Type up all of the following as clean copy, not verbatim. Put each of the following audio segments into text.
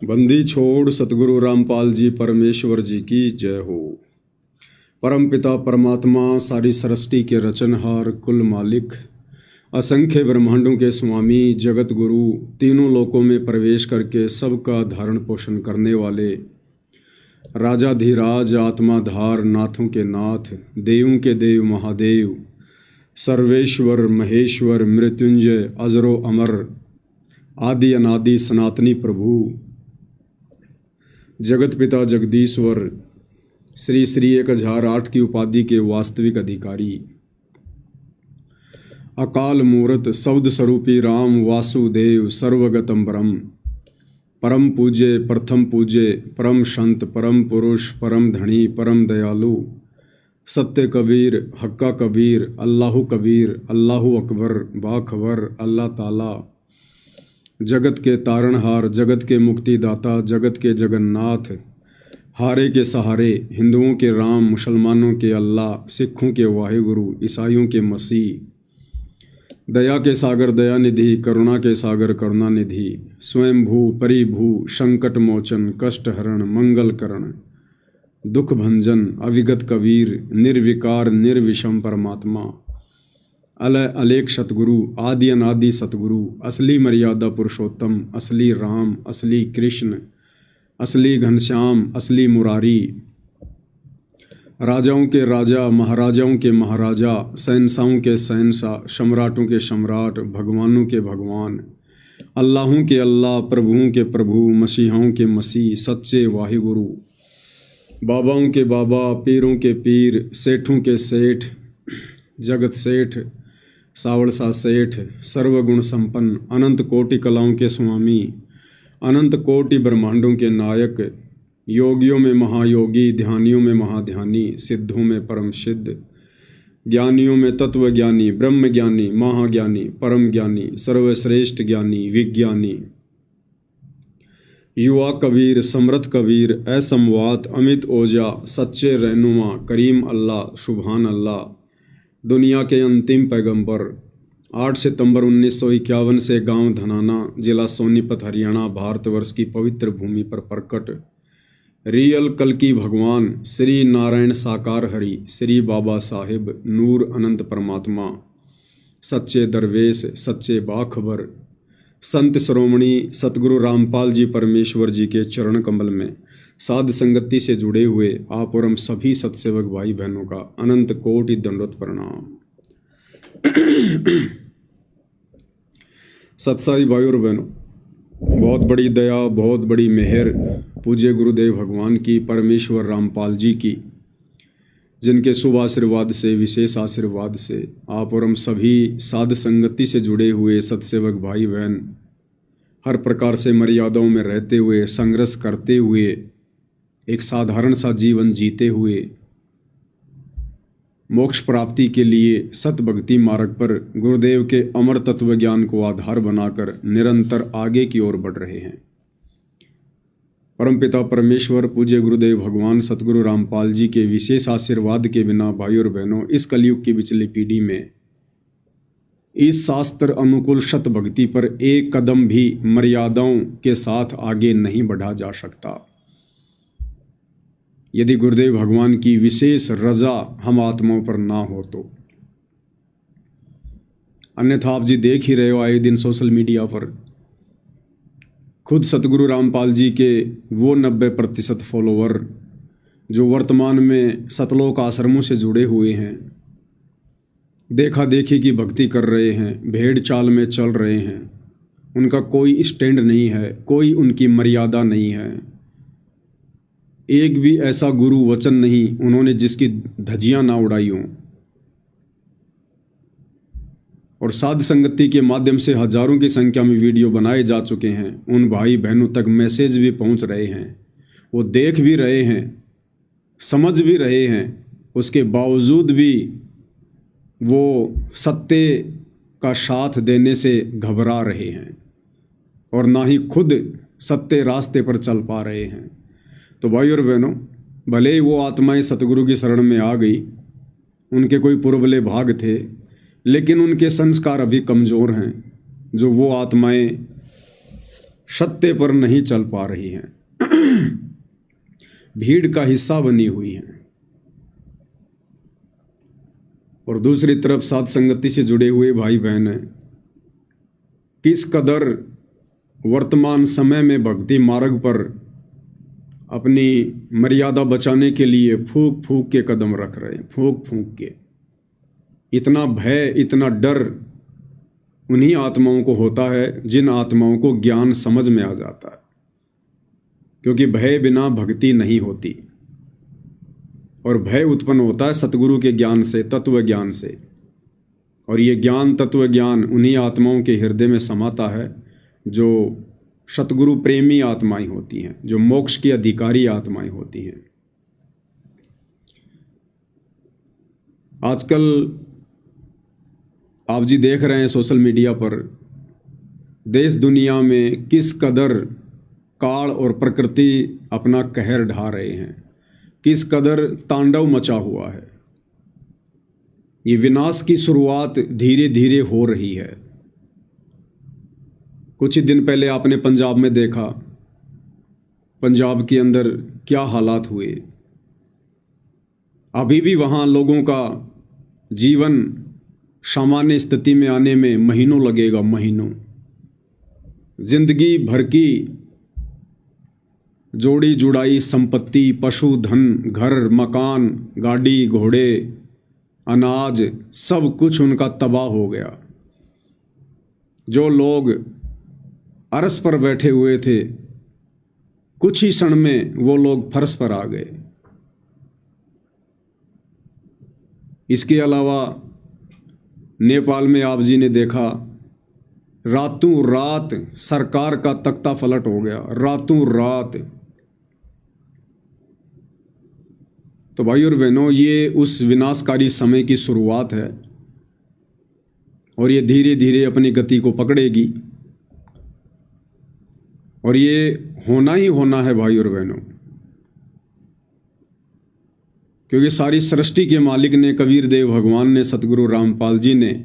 बंदी छोड़ सतगुरु रामपाल जी परमेश्वर जी की जय हो। परम पिता परमात्मा सारी सृष्टि के रचनहार कुल मालिक असंख्य ब्रह्मांडों के स्वामी जगत गुरु तीनों लोकों में प्रवेश करके सबका धारण पोषण करने वाले राजाधिराज आत्माधार नाथों के नाथ देवों के देव महादेव सर्वेश्वर महेश्वर मृत्युंजय अजरो अमर आदि अनादि सनातनी प्रभु जगत पिता जगदीश्वर श्री श्री 1008 की उपाधि के वास्तविक अधिकारी अकाल मूर्त शब्द स्वरूपी राम वासुदेव सर्वगतम ब्रह्म परम पूज्य प्रथम पूज्य परम संत परम पुरुष परम धनी परम दयालु सत्य कबीर हक्का कबीर अल्लाहु अकबर बाखबर अल्लाह ताला जगत के तारणहार जगत के मुक्तिदाता जगत के जगन्नाथ हारे के सहारे हिंदुओं के राम मुसलमानों के अल्लाह सिखों के वाहिगुरु ईसाइयों के मसीह दया के सागर दया निधि करुणा के सागर करुणा निधि स्वयंभू परिभू संकट मोचन कष्ट हरण मंगल करण दुख भंजन अविगत कबीर निर्विकार निर्विषम परमात्मा अलय अलेख सतगुरु आदि अनादि सतगुरु असली मर्यादा पुरुषोत्तम असली राम असली कृष्ण असली घनश्याम असली मुरारी राजाओं के राजा महाराजाओं के महाराजा शहंशाहों के शहंशाह सम्राटों के सम्राट भगवानों के भगवान अल्लाहों के अल्लाह प्रभुओं के प्रभु मसीहाओं के मसीह सच्चे वाहिगुरु बाबाओं के बाबा पीरों के पीर सेठों के सेठ जगत सेठ सावड़सा सेठ सर्वगुण संपन्न अनंत कोटि कलाओं के स्वामी अनंत कोटि ब्रह्मांडों के नायक योगियों में महायोगी ध्यानियों में महाध्यानी सिद्धों में परम सिद्ध ज्ञानियों में तत्व ज्ञानी ब्रह्म ज्ञानी महाज्ञानी परम ज्ञानी सर्वश्रेष्ठ ज्ञानी विज्ञानी युवा कबीर समृद्ध कबीर असमवात अमित ओजा सच्चे रहनुमा करीम अल्लाह सुभान अल्लाह दुनिया के अंतिम पैगंबर 8 सितंबर 1951 से गांव धनाना जिला सोनीपत हरियाणा भारतवर्ष की पवित्र भूमि पर प्रकट रियल कल्कि भगवान श्री नारायण साकार हरि श्री बाबा साहिब नूर अनंत परमात्मा सच्चे दरवेश सच्चे बाखबर संत श्रोमणी सतगुरु रामपाल जी परमेश्वर जी के चरण कमल में साध संगति से जुड़े हुए आप और हम सभी सत्सेवक भाई बहनों का अनंत कोटि दंडवत प्रणाम। सत्साई भाई और बहनों, बहुत बड़ी दया बहुत बड़ी मेहर पूज्य गुरुदेव भगवान की परमेश्वर रामपाल जी की, जिनके शुभ आशीर्वाद से विशेष आशीर्वाद से आप और हम सभी साध संगति से जुड़े हुए सत्सेवक भाई बहन हर प्रकार से मर्यादाओं में रहते हुए संघर्ष करते हुए एक साधारण सा जीवन जीते हुए मोक्ष प्राप्ति के लिए सत भक्ति मार्ग पर गुरुदेव के अमर तत्व ज्ञान को आधार बनाकर निरंतर आगे की ओर बढ़ रहे हैं। परमपिता परमेश्वर पूज्य गुरुदेव भगवान सतगुरु रामपाल जी के विशेष आशीर्वाद के बिना भाई और बहनों इस कलयुग की पिछली पीढ़ी में इस शास्त्र अनुकूल सत भक्ति पर एक कदम भी मर्यादाओं के साथ आगे नहीं बढ़ा जा सकता। यदि गुरुदेव भगवान की विशेष रजा हम आत्माओं पर ना हो तो, अन्यथा आप जी देख ही रहे हो आए दिन सोशल मीडिया पर खुद सतगुरु रामपाल जी के वो 90% फॉलोवर जो वर्तमान में सतलोक आश्रमों से जुड़े हुए हैं, देखा देखी की भक्ति कर रहे हैं, भेड़ चाल में चल रहे हैं, उनका कोई स्टैंड नहीं है, कोई उनकी मर्यादा नहीं है, एक भी ऐसा गुरु वचन नहीं उन्होंने जिसकी धज्जियां ना उड़ाई हों। और साध संगति के माध्यम से हजारों की संख्या में वीडियो बनाए जा चुके हैं, उन भाई बहनों तक मैसेज भी पहुंच रहे हैं, वो देख भी रहे हैं समझ भी रहे हैं, उसके बावजूद भी वो सत्य का साथ देने से घबरा रहे हैं और ना ही खुद सत्य रास्ते पर चल पा रहे हैं। तो भाई और बहनों, भले ही वो आत्माएं सतगुरु की शरण में आ गई, उनके कोई पुरबले भाग थे, लेकिन उनके संस्कार अभी कमज़ोर हैं। जो वो आत्माएं सत्य पर नहीं चल पा रही हैं, भीड़ का हिस्सा बनी हुई हैं। और दूसरी तरफ साध संगति से जुड़े हुए भाई बहन हैं, किस कदर वर्तमान समय में भक्ति मार्ग पर अपनी मर्यादा बचाने के लिए फूंक फूंक के कदम रख रहे हैं, फूंक फूंक के। इतना भय, इतना डर उन्हीं आत्माओं को होता है जिन आत्माओं को ज्ञान समझ में आ जाता है, क्योंकि भय बिना भक्ति नहीं होती। और भय उत्पन्न होता है सतगुरु के ज्ञान से, तत्व ज्ञान से। और ये ज्ञान, तत्व ज्ञान उन्हीं आत्माओं के हृदय में समाता है जो सतगुरु प्रेमी आत्माएं होती हैं, जो मोक्ष की अधिकारी आत्माएं होती हैं। आजकल आप जी देख रहे हैं सोशल मीडिया पर देश दुनिया में किस कदर काल और प्रकृति अपना कहर ढा रहे हैं, किस कदर तांडव मचा हुआ है। ये विनाश की शुरुआत धीरे धीरे हो रही है। कुछ ही दिन पहले आपने पंजाब में देखा, पंजाब के अंदर क्या हालात हुए। अभी भी वहाँ लोगों का जीवन सामान्य स्थिति में आने में महीनों लगेगा, महीनों। जिंदगी भर की जोड़ी जुड़ाई संपत्ति, पशुधन, घर, मकान, गाड़ी, घोड़े, अनाज, सब कुछ उनका तबाह हो गया। जो लोग अरस पर बैठे हुए थे, कुछ ही क्षण में वो लोग फर्श पर आ गए। इसके अलावा नेपाल में आप जी ने देखा, रातों रात सरकार का तख्ता पलट हो गया, रातों रात। तो भाई और बहनों, ये उस विनाशकारी समय की शुरुआत है और ये धीरे धीरे अपनी गति को पकड़ेगी। और ये होना ही होना है भाई और बहनों, क्योंकि सारी सृष्टि के मालिक ने, कबीर देव भगवान ने, सतगुरु रामपाल जी ने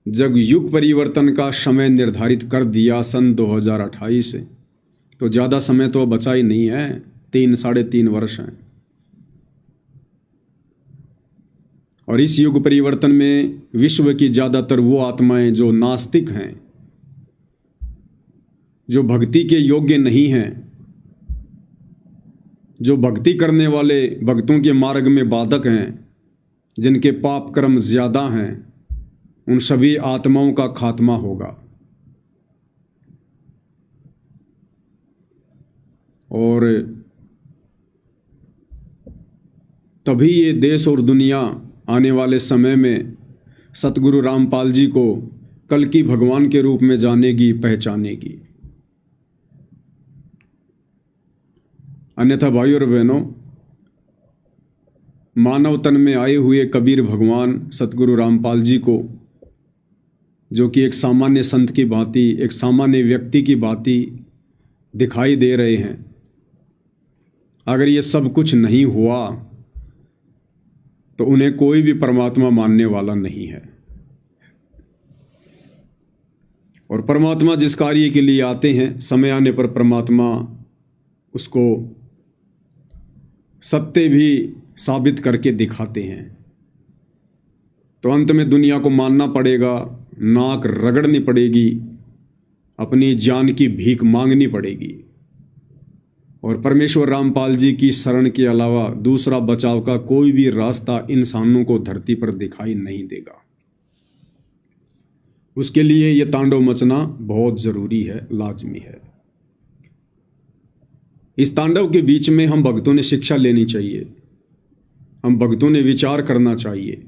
जब युग परिवर्तन का समय निर्धारित कर दिया सन 2028 से, तो ज़्यादा समय तो बचा ही नहीं है, 3-3.5 वर्ष हैं। और इस युग परिवर्तन में विश्व की ज़्यादातर वो आत्माएं जो नास्तिक हैं, जो भक्ति के योग्य नहीं हैं, जो भक्ति करने वाले भक्तों के मार्ग में बाधक हैं, जिनके पाप कर्म ज़्यादा हैं, उन सभी आत्माओं का खात्मा होगा। और तभी ये देश और दुनिया आने वाले समय में सतगुरु रामपाल जी को कल्कि भगवान के रूप में जानेगी, पहचानेगी। अन्यथा भाई और बहनों, मानव तन में आए हुए कबीर भगवान सतगुरु रामपाल जी को, जो कि एक सामान्य संत की भांति, एक सामान्य व्यक्ति की भांति दिखाई दे रहे हैं, अगर ये सब कुछ नहीं हुआ तो उन्हें कोई भी परमात्मा मानने वाला नहीं है। और परमात्मा जिस कार्य के लिए आते हैं, समय आने पर परमात्मा उसको सत्य भी साबित करके दिखाते हैं। तो अंत में दुनिया को मानना पड़ेगा, नाक रगड़नी पड़ेगी, अपनी जान की भीख मांगनी पड़ेगी। और परमेश्वर रामपाल जी की शरण के अलावा दूसरा बचाव का कोई भी रास्ता इंसानों को धरती पर दिखाई नहीं देगा। उसके लिए ये तांडव मचना बहुत ज़रूरी है, लाजमी है। इस तांडव के बीच में हम भक्तों ने शिक्षा लेनी चाहिए, हम भक्तों ने विचार करना चाहिए।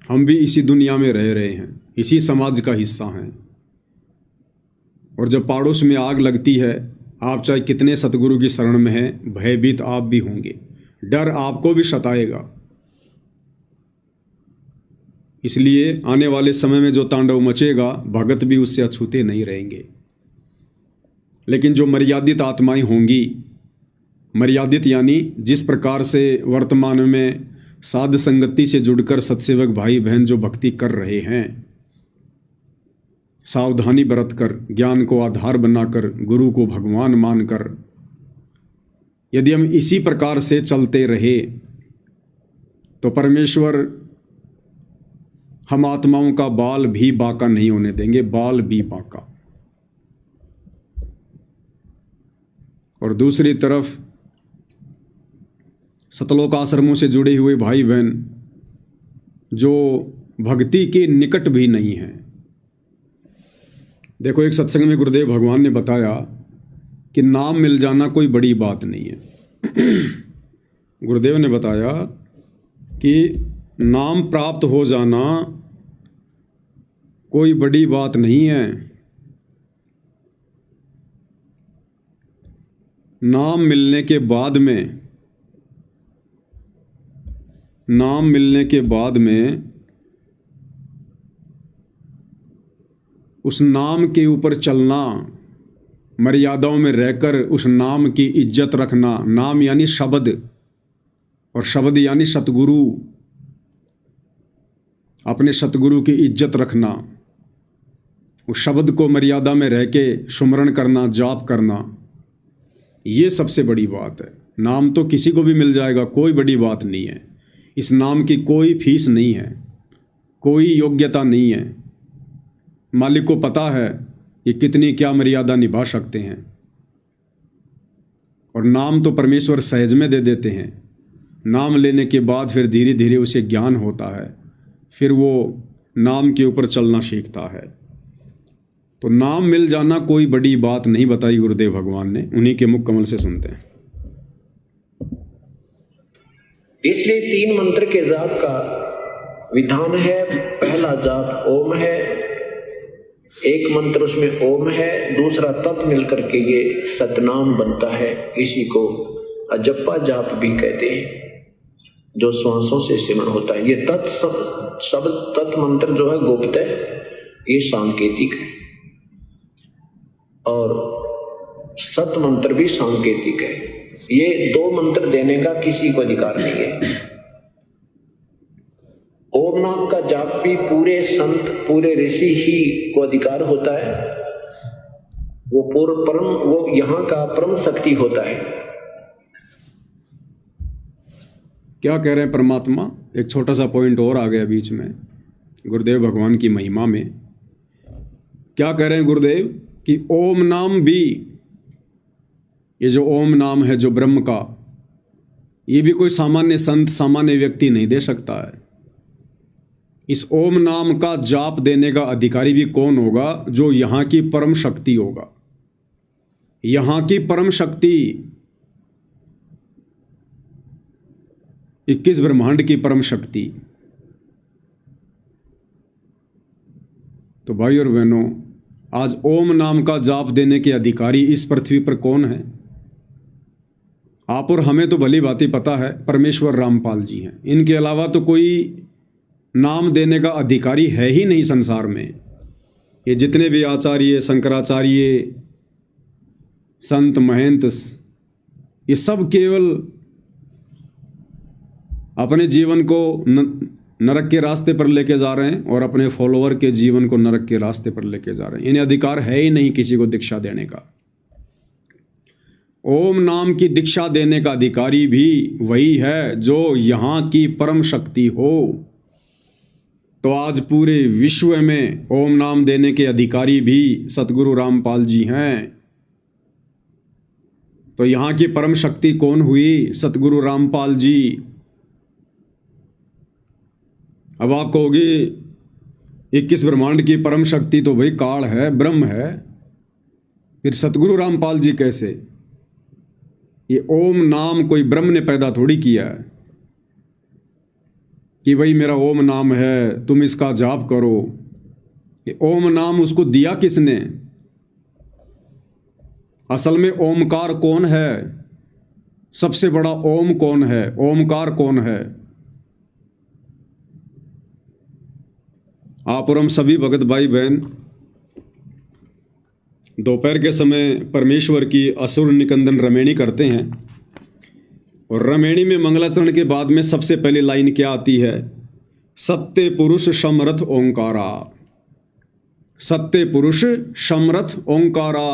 हम भी इसी दुनिया में रह रहे हैं, इसी समाज का हिस्सा हैं। और जब पड़ोस में आग लगती है, आप चाहे कितने सतगुरु की शरण में हैं, भयभीत आप भी होंगे, डर आपको भी सताएगा। इसलिए आने वाले समय में जो तांडव मचेगा, भगत भी उससे अछूते नहीं रहेंगे। लेकिन जो मर्यादित आत्माएं होंगी, मर्यादित यानी जिस प्रकार से वर्तमान में साध संगति से जुड़कर सत्सेवक भाई बहन जो भक्ति कर रहे हैं, सावधानी बरतकर, ज्ञान को आधार बनाकर, गुरु को भगवान मानकर यदि हम इसी प्रकार से चलते रहे तो परमेश्वर हम आत्माओं का बाल भी बांका नहीं होने देंगे, बाल भी बांका। और दूसरी तरफ सतलोक आश्रमों से जुड़े हुए भाई बहन जो भक्ति के निकट भी नहीं हैं। देखो, एक सत्संग में गुरुदेव भगवान ने बताया कि नाम मिल जाना कोई बड़ी बात नहीं है। गुरुदेव ने बताया कि नाम प्राप्त हो जाना कोई बड़ी बात नहीं है। नाम मिलने के बाद में उस नाम के ऊपर चलना, मर्यादाओं में रहकर उस नाम की इज्जत रखना। नाम यानी शब्द, और शब्द यानी सतगुरु। अपने सतगुरु की इज्जत रखना, उस शब्द को मर्यादा में रह के सुमरण करना, जाप करना, ये सबसे बड़ी बात है। नाम तो किसी को भी मिल जाएगा, कोई बड़ी बात नहीं है। इस नाम की कोई फीस नहीं है, कोई योग्यता नहीं है। मालिक को पता है कि कितनी क्या मर्यादा निभा सकते हैं, और नाम तो परमेश्वर सहज में दे देते हैं। नाम लेने के बाद फिर धीरे धीरे उसे ज्ञान होता है, फिर वो नाम के ऊपर चलना सीखता है। तो नाम मिल जाना कोई बड़ी बात नहीं बताई गुरुदेव भगवान ने। उन्हीं के मुख कमल से सुनते हैं। इसलिए 3 मंत्र के जाप का विधान है। पहला जाप ओम है, एक मंत्र उसमें ओम है, दूसरा तत् मिलकर के ये सतनाम बनता है। इसी को अजप्पा जाप भी कहते हैं, जो श्वासों से सिमरण होता है। ये तत् शब्द तत् मंत्र जो है गुप्त है, ये सांकेतिक है, और सत मंत्र भी सांकेतिक है। ये 2 मंत्र देने का किसी को अधिकार नहीं है। ओम नाम का जाप भी पूरे संत, पूरे ऋषि ही को अधिकार होता है। वो पूर्व परम, वो यहाँ का परम शक्ति होता है। क्या कह रहे हैं परमात्मा? एक छोटा सा पॉइंट और आ गया बीच में गुरुदेव भगवान की महिमा में। क्या कह रहे हैं गुरुदेव कि ओम नाम भी, ये जो ओम नाम है जो ब्रह्म का, ये भी कोई सामान्य संत, सामान्य व्यक्ति नहीं दे सकता है। इस ओम नाम का जाप देने का अधिकारी भी कौन होगा? जो यहाँ की परम शक्ति होगा। यहाँ की परम शक्ति, 21 ब्रह्मांड की परम शक्ति। तो भाई और बहनों, आज ओम नाम का जाप देने के अधिकारी इस पृथ्वी पर कौन है? आप और हमें तो भली भांति पता है, परमेश्वर रामपाल जी हैं। इनके अलावा तो कोई नाम देने का अधिकारी है ही नहीं संसार में। ये जितने भी आचार्य, शंकराचार्य, संत, महंत, ये सब केवल अपने जीवन को नरक के रास्ते पर लेके जा रहे हैं और अपने फॉलोअर के जीवन को नरक के रास्ते पर लेके जा रहे हैं। इन्हें अधिकार है ही नहीं किसी को दीक्षा देने का। ओम नाम की दीक्षा देने का अधिकारी भी वही है जो यहाँ की परम शक्ति हो। तो आज पूरे विश्व में ओम नाम देने के अधिकारी भी सतगुरु रामपाल जी हैं। तो यहाँ की परम शक्ति कौन हुई? सतगुरु रामपाल जी। अब आप कहोगे 21 ब्रह्मांड की परम शक्ति तो भाई काल है, ब्रह्म है, फिर सतगुरु रामपाल जी कैसे? ये ओम नाम कोई ब्रह्म ने पैदा थोड़ी किया है कि भाई मेरा ओम नाम है, तुम इसका जाप करो। ये ओम नाम उसको दिया किसने? असल में ओमकार कौन है? सबसे बड़ा ओम कौन है? ओमकार कौन है? आप और हम सभी भगत भाई बहन दोपहर के समय परमेश्वर की असुर निकंदन रमेणी करते हैं, और रमेणी में मंगलाचरण के बाद में सबसे पहली लाइन क्या आती है? सत्य पुरुष समरथ ओंकारा। सत्य पुरुष समरथ ओंकारा,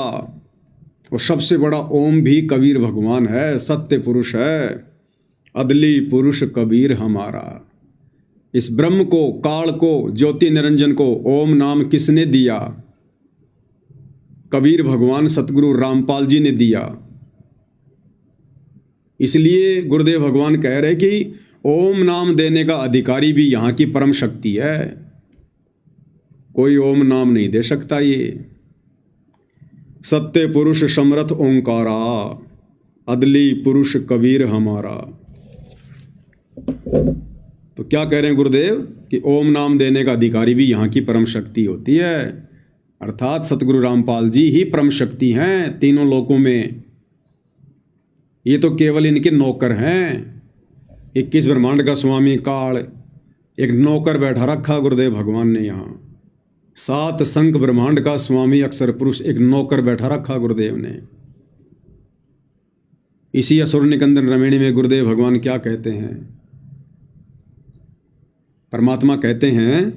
और सबसे बड़ा ओम भी कबीर भगवान है, सत्य पुरुष है, अदली पुरुष कबीर हमारा। इस ब्रह्म को, काल को, ज्योति निरंजन को ओम नाम किसने दिया? कबीर भगवान सतगुरु रामपाल जी ने दिया। इसलिए गुरुदेव भगवान कह रहे कि ओम नाम देने का अधिकारी भी यहाँ की परम शक्ति है, कोई ओम नाम नहीं दे सकता। ये सत्य पुरुष समरथ ओंकारा, अदली पुरुष कबीर हमारा। तो क्या कह रहे हैं गुरुदेव कि ओम नाम देने का अधिकारी भी यहाँ की परम शक्ति होती है, अर्थात सतगुरु रामपाल जी ही परम शक्ति हैं तीनों लोकों में। ये तो केवल इनके नौकर हैं। 21 ब्रह्मांड का स्वामी काल, एक नौकर बैठा रखा गुरुदेव भगवान ने यहाँ। 7 संख ब्रह्मांड का स्वामी अक्षर पुरुष, एक नौकर बैठा रखा गुरुदेव ने। इसी असुर निकंदन रमणी में गुरुदेव भगवान क्या कहते हैं? परमात्मा कहते हैं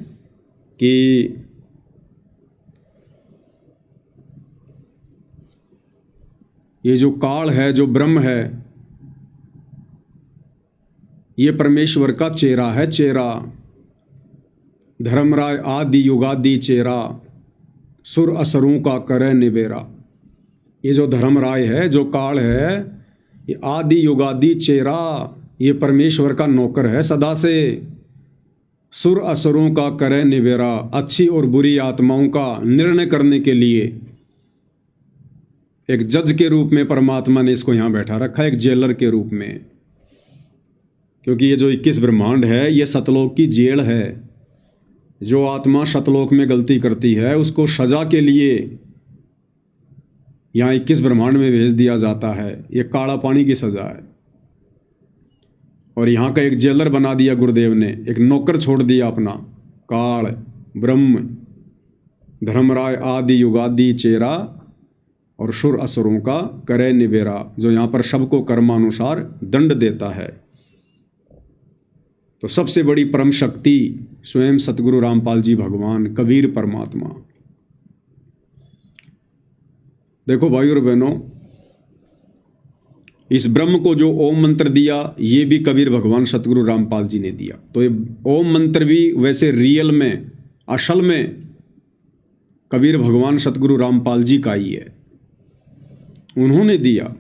कि ये जो काल है, जो ब्रह्म है, ये परमेश्वर का चेहरा है, चेहरा। धर्मराय आदि युगादि चेहरा, सुर असुरों का करे निबेरा। ये जो धर्मराय है, जो काल है, ये आदि युगादि चेहरा, ये परमेश्वर का नौकर है सदा से। सुर असुरों का करे निबेरा, अच्छी और बुरी आत्माओं का निर्णय करने के लिए एक जज के रूप में परमात्मा ने इसको यहाँ बैठा रखा है, एक जेलर के रूप में। क्योंकि ये जो 21 ब्रह्मांड है, ये सतलोक की जेल है। जो आत्मा सतलोक में गलती करती है उसको सजा के लिए यहाँ 21 ब्रह्मांड में भेज दिया जाता है। ये काला पानी की सजा है। और यहाँ का एक जेलर बना दिया गुरुदेव ने, एक नौकर छोड़ दिया अपना, काल ब्रह्म धर्मराय आदि युगादि चेहरा और सुर असुरों का करे निबेरा, जो यहाँ पर सबको कर्मानुसार दंड देता है। तो सबसे बड़ी परम शक्ति स्वयं सतगुरु रामपाल जी भगवान, कबीर परमात्मा। देखो भाइयों और बहनों, इस ब्रह्म को जो ओम मंत्र दिया, ये भी कबीर भगवान सतगुरु रामपाल जी ने दिया। तो ये ओम मंत्र भी वैसे रियल में, असल में कबीर भगवान सतगुरु रामपाल जी का ही है, उन्होंने दिया।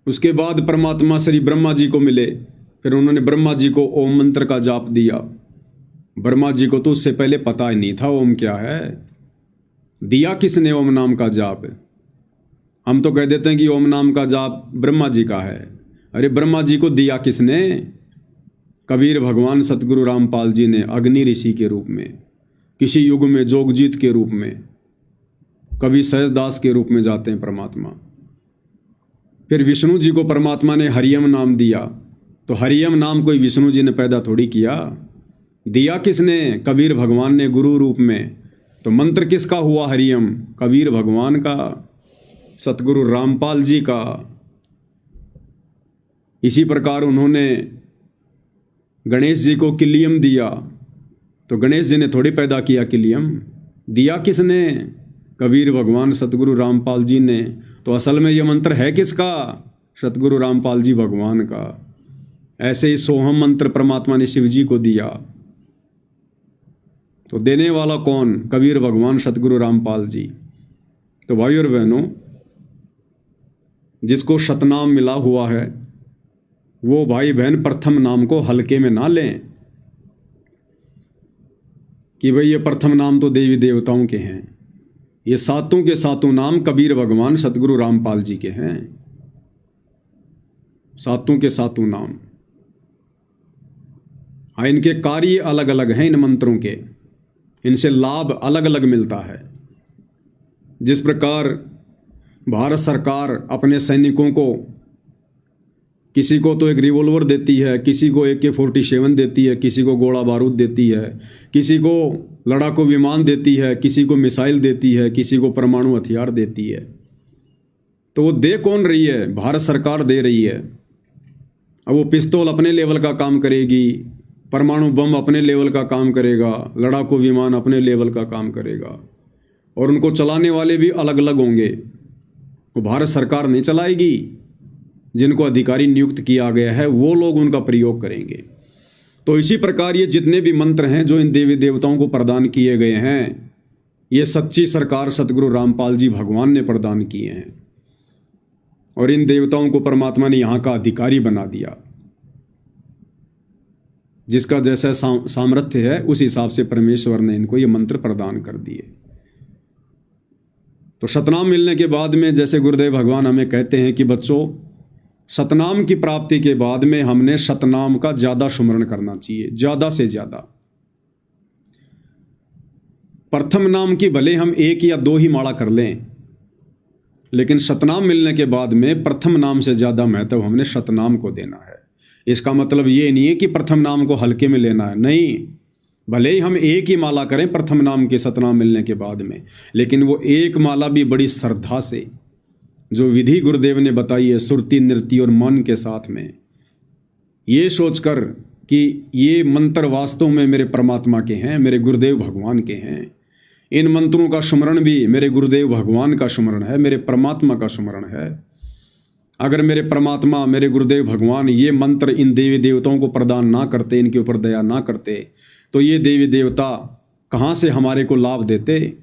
उसके बाद परमात्मा श्री ब्रह्मा जी को मिले, फिर उन्होंने ब्रह्मा जी को ओम मंत्र का जाप दिया। ब्रह्मा जी को तो उससे पहले पता ही नहीं था ओम क्या है। दिया किसने ओम नाम का जाप? हम तो कह देते हैं कि ओम नाम का जाप ब्रह्मा जी का है। अरे ब्रह्मा जी को दिया किसने? कबीर भगवान सतगुरु रामपाल जी ने, अग्नि ऋषि के रूप में, किसी युग में जोगजीत के रूप में, कभी सहजदास के रूप में जाते हैं परमात्मा। फिर विष्णु जी को परमात्मा ने हरियम नाम दिया। तो हरियम नाम कोई विष्णु जी ने पैदा थोड़ी किया, दिया किसने? कबीर भगवान ने गुरु रूप में। तो मंत्र किसका हुआ हरियम? कबीर भगवान का, सतगुरु रामपाल जी का। इसी प्रकार उन्होंने गणेश जी को किलियम दिया। तो गणेश जी ने थोड़ी पैदा किया किलियम, दिया किसने? कबीर भगवान सतगुरु रामपाल जी ने। तो असल में यह मंत्र है किसका? सतगुरु रामपाल जी भगवान का। ऐसे ही सोहम मंत्र परमात्मा ने शिव जी को दिया। तो देने वाला कौन? कबीर भगवान सतगुरु रामपाल जी। तो भाइयों और बहनों, जिसको शतनाम मिला हुआ है वो भाई बहन प्रथम नाम को हल्के में ना लें कि भाई ये प्रथम नाम तो देवी देवताओं के हैं। ये सातों के सातों नाम कबीर भगवान सतगुरु रामपाल जी के हैं। सातों के सातों नाम। हाँ, इनके कार्य अलग अलग हैं, इन मंत्रों के, इनसे लाभ अलग अलग मिलता है। जिस प्रकार भारत सरकार अपने सैनिकों को, किसी को तो एक रिवॉल्वर देती है, किसी को AK-47 देती है, किसी को गोला बारूद देती है, किसी को लड़ाकू विमान देती है, किसी को मिसाइल देती है, किसी को परमाणु हथियार देती है। तो वो दे कौन रही है? भारत सरकार दे रही है। अब वो पिस्तौल अपने लेवल का काम करेगी, परमाणु बम अपने लेवल का काम करेगा, लड़ाकू विमान अपने लेवल का काम करेगा, और उनको चलाने वाले भी अलग अलग होंगे। वो भारत सरकार नहीं चलाएगी, जिनको अधिकारी नियुक्त किया गया है वो लोग उनका प्रयोग करेंगे। तो इसी प्रकार ये जितने भी मंत्र हैं जो इन देवी देवताओं को प्रदान किए गए हैं, ये सच्ची सरकार सतगुरु रामपाल जी भगवान ने प्रदान किए हैं, और इन देवताओं को परमात्मा ने यहाँ का अधिकारी बना दिया। जिसका जैसा सामर्थ्य है उस हिसाब से परमेश्वर ने इनको ये मंत्र प्रदान कर दिए। तो सतनाम मिलने के बाद में जैसे गुरुदेव भगवान हमें कहते हैं कि बच्चों, सतनाम की प्राप्ति के बाद में हमने सतनाम का ज़्यादा सुमरण करना चाहिए, ज़्यादा से ज़्यादा। प्रथम नाम की भले हम 1 या 2 ही माला कर लें, लेकिन सतनाम मिलने के बाद में प्रथम नाम से ज़्यादा महत्व हमने सतनाम को देना है। इसका मतलब ये नहीं है कि प्रथम नाम को हल्के में लेना है, नहीं। भले ही हम 1 ही माला करें प्रथम नाम के सतनाम मिलने के बाद में, लेकिन वो 1 माला भी बड़ी श्रद्धा से, जो विधि गुरुदेव ने बताई है, सुरती नृत्य और मन के साथ में, ये सोचकर कि ये मंत्र वास्तव में मेरे परमात्मा के हैं, मेरे गुरुदेव भगवान के हैं। इन मंत्रों का सुमरण भी मेरे गुरुदेव भगवान का सुमरण है, मेरे परमात्मा का सुमरण है। अगर मेरे परमात्मा, मेरे गुरुदेव भगवान ये मंत्र इन देवी देवताओं को प्रदान ना करते, इनके ऊपर दया ना करते, तो ये देवी देवता कहाँ से हमारे को लाभ देते।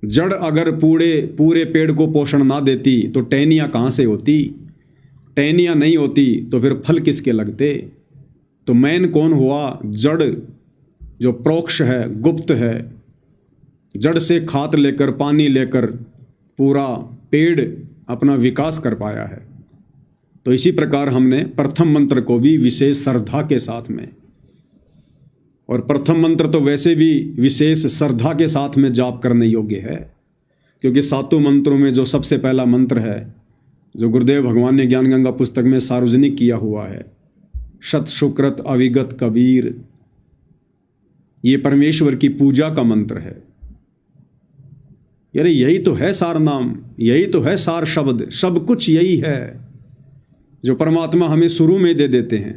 जड़ अगर पूरे पेड़ को पोषण ना देती तो टहनियाँ कहाँ से होती, टहनियाँ नहीं होती तो फिर फल किसके लगते। तो मैन कौन हुआ? जड़, जो प्रोक्ष है, गुप्त है। जड़ से खाद लेकर, पानी लेकर पूरा पेड़ अपना विकास कर पाया है। तो इसी प्रकार हमने प्रथम मंत्र को भी विशेष श्रद्धा के साथ में, और प्रथम मंत्र तो वैसे भी विशेष श्रद्धा के साथ में जाप करने योग्य है, क्योंकि 7 मंत्रों में जो सबसे पहला मंत्र है, जो गुरुदेव भगवान ने ज्ञान गंगा पुस्तक में सार्वजनिक किया हुआ है, शत सुकृत अविगत कबीर, ये परमेश्वर की पूजा का मंत्र है। यानी यही तो है सार नाम, यही तो है सार शब्द, सब कुछ यही है जो परमात्मा हमें शुरू में दे देते हैं।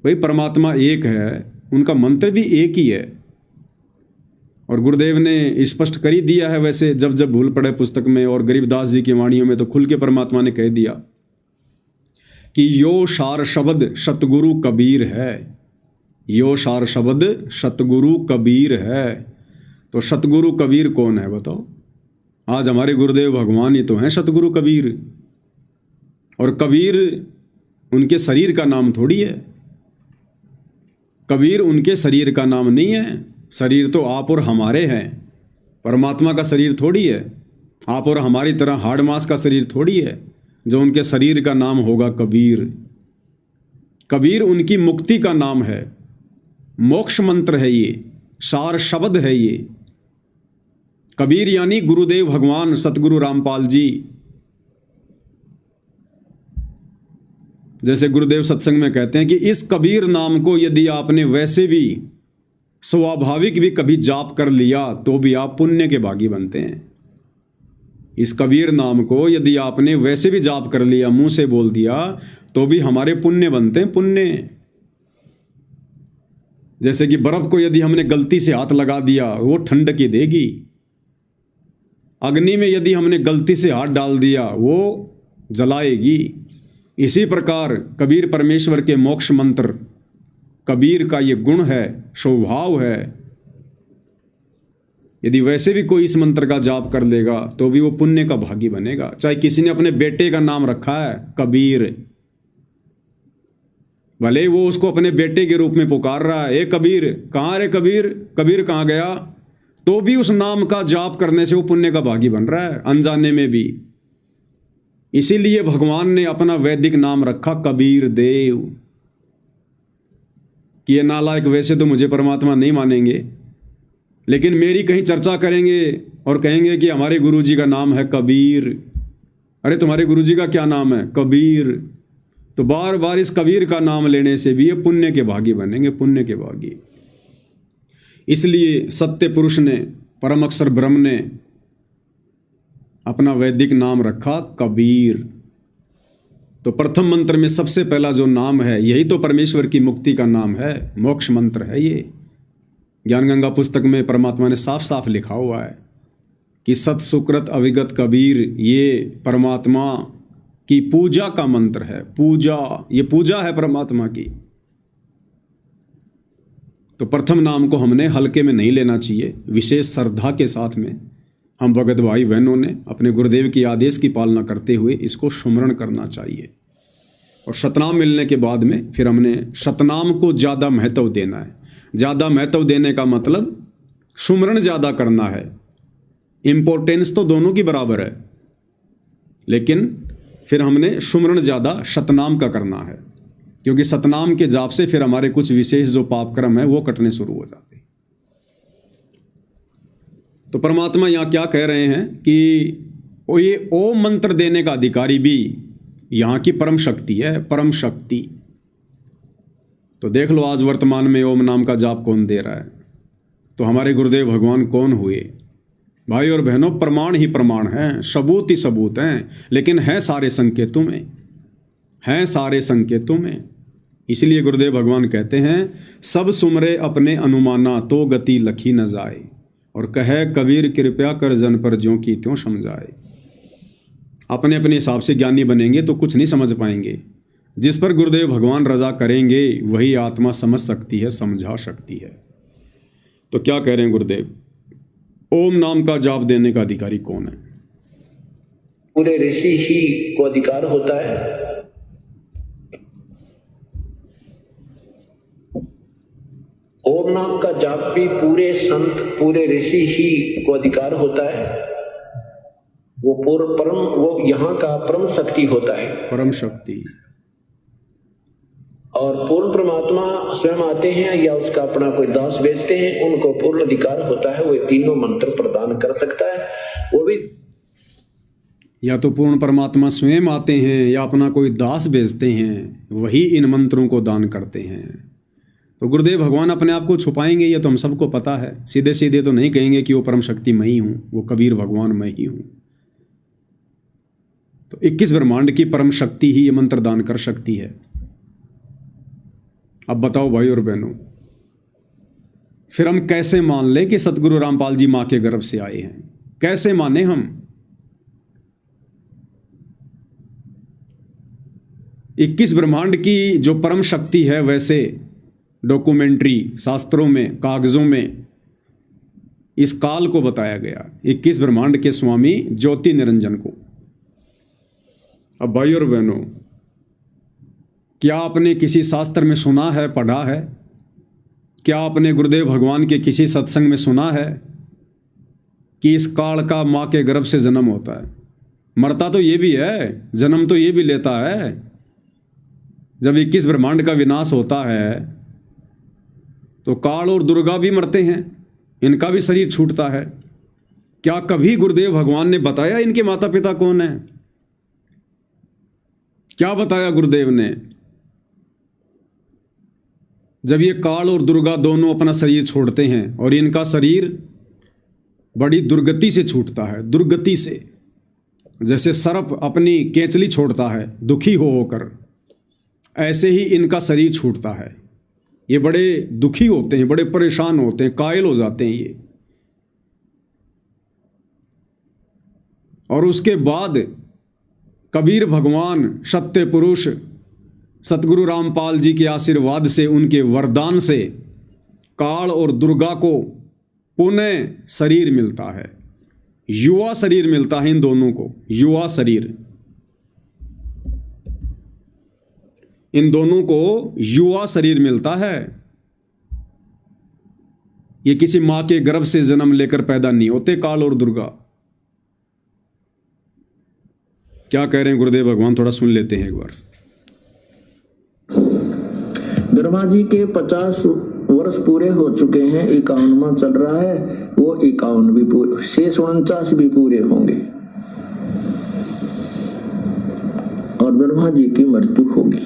भाई परमात्मा एक है, उनका मंत्र भी एक ही है, और गुरुदेव ने स्पष्ट कर ही दिया है। वैसे जब जब भूल पड़े पुस्तक में और गरीबदास जी की वाणियों में तो खुल के परमात्मा ने कह दिया कि यो सार शब्द सतगुरु कबीर है, यो सार शब्द सतगुरु कबीर है। तो सतगुरु कबीर कौन है बताओ? आज हमारे गुरुदेव भगवान ही तो हैं सतगुरु कबीर। और कबीर उनके शरीर का नाम थोड़ी है, कबीर उनके शरीर का नाम नहीं है। शरीर तो आप और हमारे हैं, परमात्मा का शरीर थोड़ी है। आप और हमारी तरह हाड़ मांस का शरीर थोड़ी है जो उनके शरीर का नाम होगा कबीर। कबीर उनकी मुक्ति का नाम है, मोक्ष मंत्र है, ये सार शब्द है। ये कबीर यानी गुरुदेव भगवान सतगुरु रामपाल जी। जैसे गुरुदेव सत्संग में कहते हैं कि इस कबीर नाम को यदि आपने वैसे भी स्वाभाविक भी कभी जाप कर लिया तो भी आप पुण्य के भागी बनते हैं। इस कबीर नाम को यदि आपने वैसे भी जाप कर लिया, मुंह से बोल दिया, तो भी हमारे पुण्य बनते हैं, पुण्य। जैसे कि बर्फ को यदि हमने गलती से हाथ लगा दिया वो ठंड की देगी, अग्नि में यदि हमने गलती से हाथ डाल दिया वो जलाएगी। इसी प्रकार कबीर परमेश्वर के मोक्ष मंत्र, कबीर का ये गुण है, स्वभाव है। यदि वैसे भी कोई इस मंत्र का जाप कर लेगा तो भी वो पुण्य का भागी बनेगा। चाहे किसी ने अपने बेटे का नाम रखा है कबीर, भले वो उसको अपने बेटे के रूप में पुकार रहा है, ए कबीर, कहाँ रे कबीर, कबीर कहाँ गया, तो भी उस नाम का जाप करने से वो पुण्य का भागी बन रहा है, अनजाने में भी। इसीलिए भगवान ने अपना वैदिक नाम रखा कबीर देव। कि ये नालायक वैसे तो मुझे परमात्मा नहीं मानेंगे, लेकिन मेरी कहीं चर्चा करेंगे और कहेंगे कि हमारे गुरुजी का नाम है कबीर। अरे तुम्हारे गुरुजी का क्या नाम है? कबीर। तो बार बार इस कबीर का नाम लेने से भी ये पुण्य के भागी बनेंगे, पुण्य के भागी। इसलिए सत्य पुरुष ने, परम अक्षर ब्रह्म ने अपना वैदिक नाम रखा कबीर। तो प्रथम मंत्र में सबसे पहला जो नाम है यही तो परमेश्वर की मुक्ति का नाम है, मोक्ष मंत्र है ये। ज्ञान गंगा पुस्तक में परमात्मा ने साफ साफ लिखा हुआ है कि सत सुकृत अविगत कबीर, ये परमात्मा की पूजा का मंत्र है। पूजा, ये पूजा है परमात्मा की। तो प्रथम नाम को हमने हल्के में नहीं लेना चाहिए, विशेष श्रद्धा के साथ में हम भगत भाई बहनों ने अपने गुरुदेव की आदेश की पालना करते हुए इसको सुमरण करना चाहिए। और शतनाम मिलने के बाद में फिर हमने शतनाम को ज़्यादा महत्व देना है। ज़्यादा महत्व देने का मतलब सुमरण ज़्यादा करना है। इम्पोर्टेंस तो दोनों की बराबर है, लेकिन फिर हमने सुमरण ज़्यादा शतनाम का करना है, क्योंकि सतनाम के जाप से फिर हमारे कुछ विशेष जो पाप कर्म है वो कटने शुरू हो जाते हैं। तो परमात्मा यहाँ क्या कह रहे हैं कि ये ओम मंत्र देने का अधिकारी भी यहाँ की परम शक्ति है, परम शक्ति। तो देख लो आज वर्तमान में ओम नाम का जाप कौन दे रहा है, तो हमारे गुरुदेव भगवान कौन हुए। भाई और बहनों, प्रमाण ही प्रमाण हैं, सबूत ही सबूत हैं, लेकिन हैं सारे संकेतों में, हैं सारे संकेतों में। इसलिए गुरुदेव भगवान कहते हैं, सब सुमरे अपने अनुमाना तो गति लखी न जाए, और कहे कबीर कृपया कर जन पर ज्यों की त्यों समझाए। अपने अपने हिसाब से ज्ञानी बनेंगे तो कुछ नहीं समझ पाएंगे। जिस पर गुरुदेव भगवान रजा करेंगे वही आत्मा समझ सकती है, समझा सकती है। तो क्या कह रहे हैं गुरुदेव, ओम नाम का जाप देने का अधिकारी कौन है? पूरे ऋषि ही को अधिकार होता है। ओम नाम का जाप भी पूरे संत, पूरे ऋषि ही को अधिकार होता है। वो पूर्ण परम, वो यहाँ का परम शक्ति होता है, परम शक्ति। और पूर्ण परमात्मा स्वयं आते हैं या उसका अपना कोई दास भेजते हैं, उनको पूर्ण अधिकार होता है, वो तीनों मंत्र प्रदान कर सकता है। वो भी या तो पूर्ण परमात्मा स्वयं आते हैं या अपना कोई दास भेजते हैं, वही इन मंत्रों को दान करते हैं। तो गुरुदेव भगवान अपने आप को छुपाएंगे ये तो हम सबको पता है। सीधे सीधे तो नहीं कहेंगे कि वो परम शक्ति मैं ही हूँ, वो कबीर भगवान मैं ही हूँ। तो 21 ब्रह्मांड की परम शक्ति ही ये मंत्र दान कर सकती है। अब बताओ भाई और बहनों, फिर हम कैसे मान लें कि सतगुरु रामपाल जी मां के गर्भ से आए हैं? कैसे माने हम? 21 ब्रह्मांड की जो परम शक्ति है, वैसे डॉक्यूमेंट्री शास्त्रों में, कागजों में इस काल को बताया गया, 21 ब्रह्मांड के स्वामी ज्योति निरंजन को। अब भाई और बहनों, क्या आपने किसी शास्त्र में सुना है, पढ़ा है? क्या आपने गुरुदेव भगवान के किसी सत्संग में सुना है कि इस काल का मां के गर्भ से जन्म होता है? मरता तो ये भी है, जन्म तो ये भी लेता है। जब 21 ब्रह्मांड का विनाश होता है तो काल और दुर्गा भी मरते हैं, इनका भी शरीर छूटता है। क्या कभी गुरुदेव भगवान ने बताया इनके माता पिता कौन है? क्या बताया गुरुदेव ने? जब ये काल और दुर्गा दोनों अपना शरीर छोड़ते हैं, और इनका शरीर बड़ी दुर्गति से छूटता है, दुर्गति से, जैसे सर्प अपनी केंचली छोड़ता है दुखी हो होकर, ऐसे ही इनका शरीर छूटता है। ये बड़े दुखी होते हैं, बड़े परेशान होते हैं, कायल हो जाते हैं ये। और उसके बाद कबीर भगवान, सत्य पुरुष सतगुरु रामपाल जी के आशीर्वाद से, उनके वरदान से काल और दुर्गा को पुनः शरीर मिलता है, युवा शरीर मिलता है इन दोनों को, युवा शरीर। इन दोनों को युवा शरीर मिलता है। ये किसी मां के गर्भ से जन्म लेकर पैदा नहीं होते काल और दुर्गा। क्या कह रहे हैं गुरुदेव भगवान, थोड़ा सुन लेते हैं एक बार। ब्रह्मा जी के 50 वर्ष पूरे हो चुके हैं, 51वां चल रहा है, वो 51 भी पूरे, शेष 49 भी पूरे होंगे और ब्रह्मा जी की मृत्यु होगी।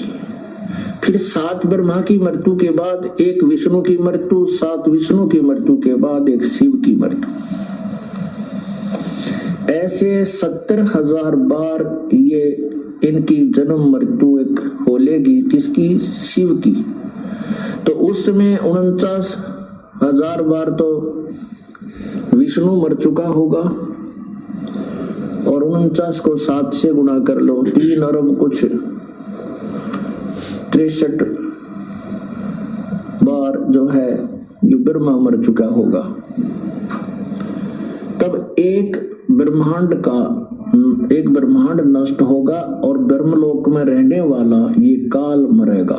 फिर 7 ब्रह्मा की मृत्यु के बाद 1 विष्णु की मृत्यु, 7 विष्णु की मृत्यु के बाद 1 शिव की मृत्यु। ऐसे 70,000 बार ये इनकी जन्म मृत्यु एक होलेगी किसकी, शिव की। तो उस समय 49,000 बार तो विष्णु मर चुका होगा, और 49 को 7 से गुणा कर लो, 3 अरब कुछ 63 बार जो है ये ब्रह्मा मर चुका होगा। तब एक ब्रह्मांड नष्ट होगा और ब्रह्मलोक में रहने वाला ये काल मरेगा,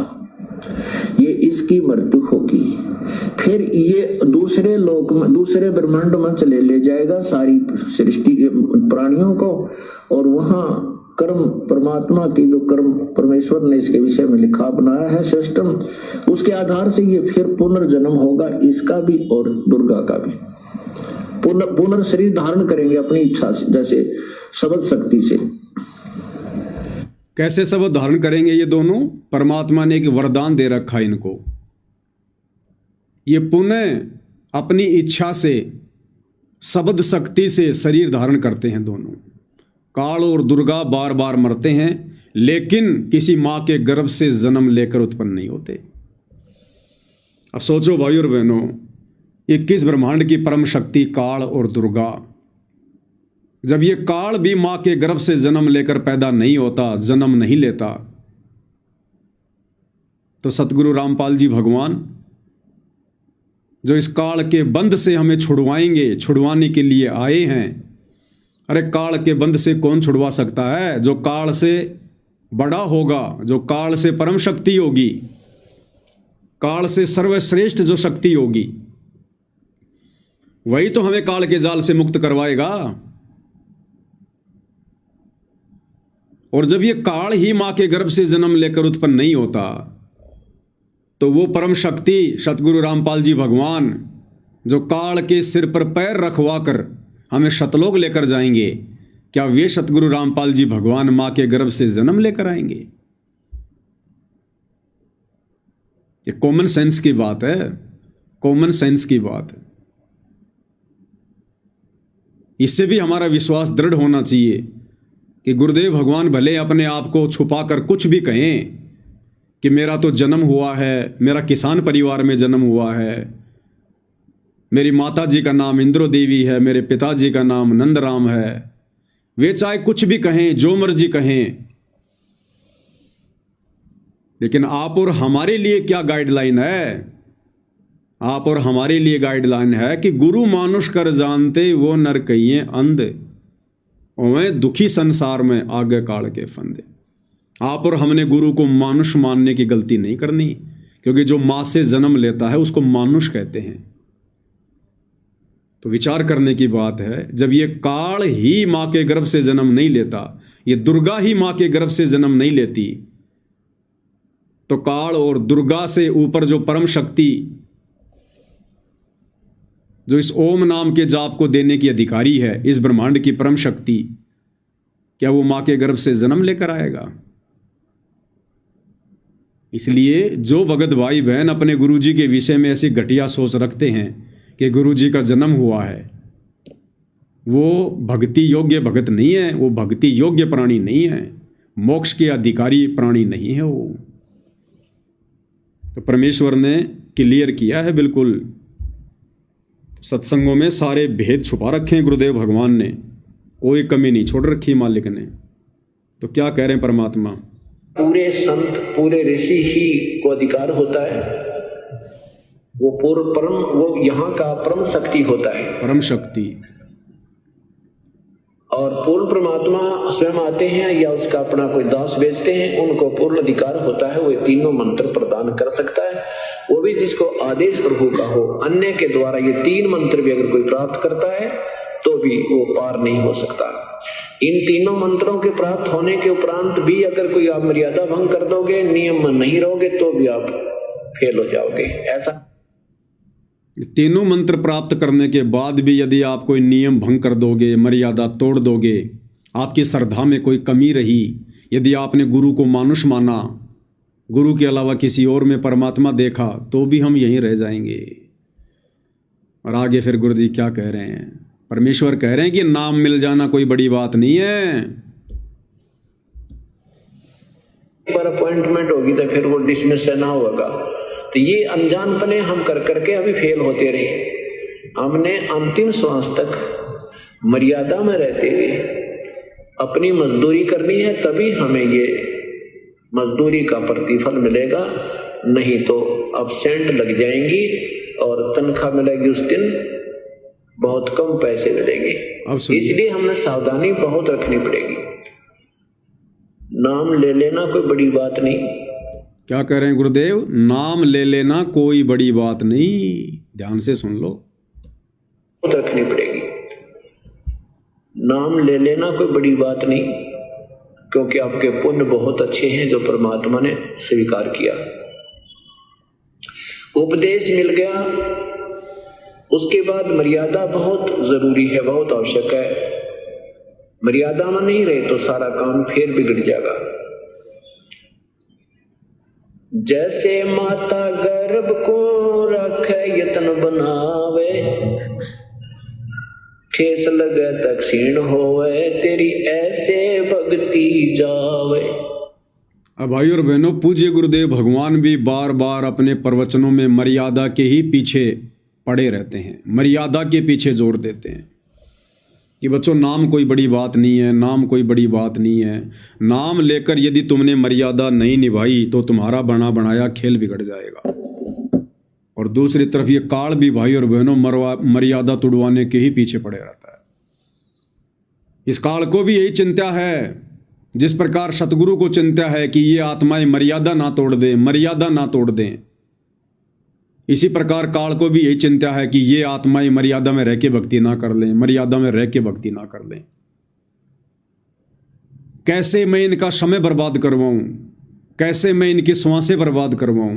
ये इसकी मृत्यु होगी। फिर ये दूसरे लोक में, दूसरे ब्रह्मांड में चले ले जाएगा सारी सृष्टि के प्राणियों को, और वहां कर्म, परमात्मा की जो कर्म परमेश्वर ने इसके विषय में लिखा बनाया है सिस्टम, उसके आधार से ये फिर पुनर्जन्म होगा, इसका भी और दुर्गा का भी। पुनर्शरीर धारण करेंगे अपनी इच्छा से, जैसे शब्द शक्ति से। कैसे शब्द धारण करेंगे ये दोनों? परमात्मा ने एक वरदान दे रखा है इनको, ये पुनः अपनी इच्छा से शब्द शक्ति से शरीर धारण करते हैं दोनों। काल और दुर्गा बार बार मरते हैं, लेकिन किसी मां के गर्भ से जन्म लेकर उत्पन्न नहीं होते। अब सोचो भाई और बहनों, 21 ब्रह्मांड की परम शक्ति काल और दुर्गा, जब ये काल भी मां के गर्भ से जन्म लेकर पैदा नहीं होता, जन्म नहीं लेता, तो सतगुरु रामपाल जी भगवान जो इस काल के बंध से हमें छुड़वाएंगे, छुड़वाने के लिए आए हैं। अरे काल के बंध से कौन छुड़वा सकता है? जो काल से बड़ा होगा, जो काल से परम शक्ति होगी, काल से सर्वश्रेष्ठ जो शक्ति होगी, वही तो हमें काल के जाल से मुक्त करवाएगा। और जब ये काल ही मां के गर्भ से जन्म लेकर उत्पन्न नहीं होता, तो वो परम शक्ति सतगुरु रामपाल जी भगवान जो काल के सिर पर पैर रखवा कर हमें शतलोक लेकर जाएंगे, क्या वे सतगुरु रामपाल जी भगवान मां के गर्भ से जन्म लेकर आएंगे? ये कॉमन सेंस की बात है, कॉमन सेंस की बात है। इससे भी हमारा विश्वास दृढ़ होना चाहिए कि गुरुदेव भगवान भले अपने आप को छुपाकर कुछ भी कहें कि मेरा तो जन्म हुआ है, मेरा किसान परिवार में जन्म हुआ है, मेरी माता जी का नाम इंद्रो देवी है, मेरे पिताजी का नाम नंदराम है, वे चाहे कुछ भी कहें, जो मर्जी कहें, लेकिन आप और हमारे लिए क्या गाइडलाइन है? आप और हमारे लिए गाइडलाइन है कि गुरु मानुष कर जानते वो नर कहिए अंध, ओए दुखी संसार में आगे काल के फंदे। आप और हमने गुरु को मानुष मानने की गलती नहीं करनी, क्योंकि जो मां से जन्म लेता है उसको मानुष कहते हैं। तो विचार करने की बात है, जब ये काल ही मां के गर्भ से जन्म नहीं लेता, ये दुर्गा ही मां के गर्भ से जन्म नहीं लेती, तो काल और दुर्गा से ऊपर जो परम शक्ति, जो इस ओम नाम के जाप को देने की अधिकारी है, इस ब्रह्मांड की परम शक्ति, क्या वो मां के गर्भ से जन्म लेकर आएगा? इसलिए जो भगत भाई बहन अपने गुरुजी के विषय में ऐसी घटिया सोच रखते हैं कि गुरुजी का जन्म हुआ है, वो भक्ति योग्य भगत नहीं है, वो भक्ति योग्य प्राणी नहीं है, मोक्ष के अधिकारी प्राणी नहीं है वो। तो परमेश्वर ने क्लियर किया है, बिल्कुल सत्संगों में सारे भेद छुपा रखे हैं गुरुदेव भगवान ने, कोई कमी नहीं छोड़ रखी मालिक ने। तो क्या कह रहे हैं परमात्मा? पूरे संत, पूरे ऋषि ही को अधिकार होता है, वो पूर्व परम, वो यहाँ का परम शक्ति होता है, परम शक्ति। और पूर्ण परमात्मा स्वयं आते हैं या उसका अपना कोई दास भेजते हैं, उनको पूर्ण अधिकार होता है, वो तीनों मंत्र प्रदान कर सकता है, वो भी जिसको आदेश प्रभु का हो। अन्य के द्वारा ये 3 मंत्र भी अगर कोई प्राप्त करता है तो भी वो पार नहीं हो सकता। इन तीनों मंत्रों के प्राप्त होने के उपरांत भी अगर कोई आप मर्यादा भंग कर दोगे, नियम में नहीं रहोगे, तो भी आप फेल हो जाओगे। ऐसा तीनों मंत्र प्राप्त करने के बाद भी यदि आप कोई नियम भंग कर दोगे, मर्यादा तोड़ दोगे, आपकी श्रद्धा में कोई कमी रही, यदि आपने गुरु को मानुष माना, गुरु के अलावा किसी और में परमात्मा देखा, तो भी हम यहीं रह जाएंगे। और आगे फिर गुरु जी क्या कह रहे हैं? परमेश्वर कह रहे हैं कि नाम मिल जाना कोई बड़ी बात नहीं है, एक बार अपॉइंटमेंट होगी तो फिर वो डिसमिस ना होगा। तो ये अनजानपने हम कर करके अभी फेल होते रहे। हमने अंतिम श्वास तक मर्यादा में रहते हुए अपनी मजदूरी करनी है, तभी हमें ये मजदूरी का प्रतिफल मिलेगा, नहीं तो अब्सेंट लग जाएंगी और तनख्वाह मिलेगी उस दिन बहुत कम पैसे मिलेंगे। इसलिए हमें सावधानी बहुत रखनी पड़ेगी। नाम ले लेना कोई बड़ी बात नहीं। क्या कह रहे हैं गुरुदेव? नाम ले लेना कोई बड़ी बात नहीं। ध्यान से सुन लो, बहुत रखनी पड़ेगी। नाम ले लेना कोई बड़ी बात नहीं, क्योंकि आपके पुण्य बहुत अच्छे हैं जो परमात्मा ने स्वीकार किया। उपदेश मिल गया, उसके बाद मर्यादा बहुत जरूरी है, बहुत आवश्यक है। मर्यादा में नहीं रहे तो सारा काम फिर बिगड़ जाएगा। जैसे माता गर्भ को रखे यत्न बनावे, ठेस लगे तक क्षीण होवे, तेरी ऐसे भक्ति जावे। अब भाई और बहनों, पूज्य गुरुदेव भगवान भी बार बार अपने प्रवचनों में मर्यादा के ही पीछे पड़े रहते हैं, मर्यादा के पीछे जोर देते हैं कि बच्चों नाम कोई बड़ी बात नहीं है, नाम कोई बड़ी बात नहीं है। नाम लेकर यदि तुमने मर्यादा नहीं निभाई तो तुम्हारा बना बनाया खेल बिगड़ जाएगा। और दूसरी तरफ ये काल भी भाई और बहनों मर्यादा तुड़वाने के ही पीछे पड़े रहता है। इस काल को भी यही चिंता है, जिस प्रकार सतगुरु को चिंता है कि ये आत्माएं मर्यादा ना तोड़ दें, मर्यादा ना तोड़ दें, इसी प्रकार काल को भी यही चिंता है कि ये आत्माएं मर्यादा में रह के भक्ति ना कर लें, मर्यादा में रह के भक्ति ना कर लें। कैसे मैं इनका समय बर्बाद करवाऊं, कैसे मैं इनकी श्वासें बर्बाद करवाऊं,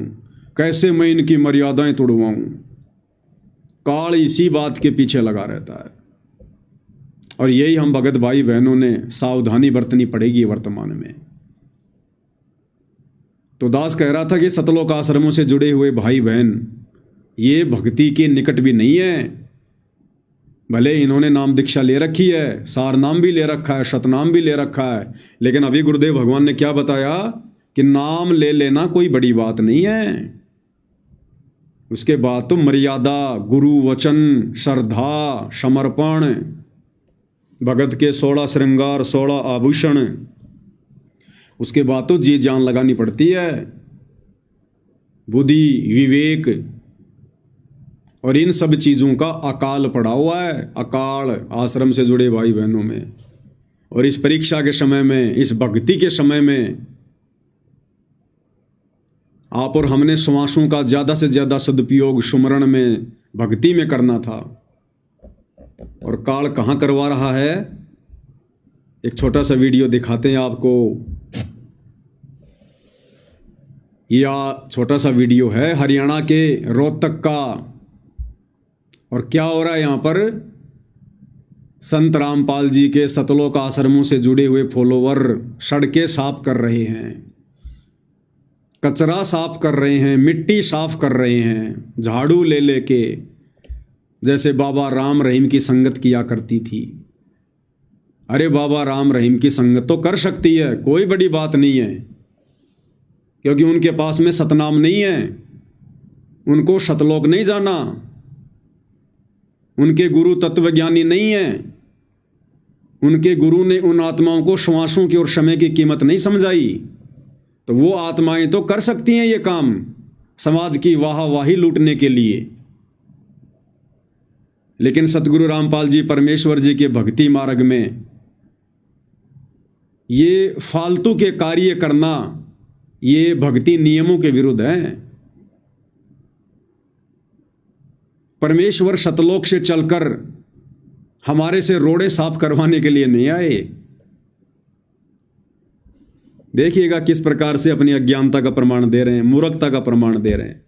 कैसे मैं इनकी मर्यादाएं तोड़वाऊं। काल इसी बात के पीछे लगा रहता है और यही हम भगत भाई बहनों ने सावधानी बरतनी पड़ेगी वर्तमान में। तो दास कह रहा था कि सतलोक आश्रमों से जुड़े हुए भाई बहन ये भक्ति के निकट भी नहीं है। भले इन्होंने नाम दीक्षा ले रखी है, सार नाम भी ले रखा है, शतनाम भी ले रखा है, लेकिन अभी गुरुदेव भगवान ने क्या बताया कि नाम ले लेना कोई बड़ी बात नहीं है। उसके बाद तो मर्यादा, गुरु वचन, श्रद्धा, समर्पण, भगत के 16 श्रृंगार, 16 आभूषण, उसके बाद तो जी जान लगानी पड़ती है, बुद्धि, विवेक, और इन सब चीज़ों का अकाल पड़ा हुआ है, अकाल आश्रम से जुड़े भाई बहनों में। और इस परीक्षा के समय में, इस भक्ति के समय में आप और हमने श्वासों का ज़्यादा से ज़्यादा सदुपयोग सुमरण में, भक्ति में करना था। और काल कहाँ करवा रहा है? एक छोटा सा वीडियो दिखाते हैं आपको। यह छोटा सा वीडियो है हरियाणा के रोहतक का। और क्या हो रहा है यहाँ पर? संत रामपाल जी के सतलोक आश्रमों से जुड़े हुए फॉलोवर सड़कें साफ कर रहे हैं, कचरा साफ कर रहे हैं, मिट्टी साफ कर रहे हैं, झाड़ू ले लेके, जैसे बाबा राम रहीम की संगत किया करती थी। अरे बाबा राम रहीम की संगत तो कर सकती है, कोई बड़ी बात नहीं है, क्योंकि उनके पास में सतनाम नहीं है, उनको सतलोक नहीं जाना, उनके गुरु तत्वज्ञानी नहीं है, उनके गुरु ने उन आत्माओं को श्वासों की और समय की कीमत नहीं समझाई। तो वो आत्माएं तो कर सकती हैं ये काम समाज की वाहवाही लूटने के लिए, लेकिन सतगुरु रामपाल जी परमेश्वर जी के भक्ति मार्ग में ये फालतू के कार्य करना, ये भक्ति नियमों के विरुद्ध है। परमेश्वर सतलोक से चलकर हमारे से रोड़े साफ करवाने के लिए नहीं आए। देखिएगा किस प्रकार से अपनी अज्ञानता का प्रमाण दे रहे हैं, मूर्खता का प्रमाण दे रहे हैं।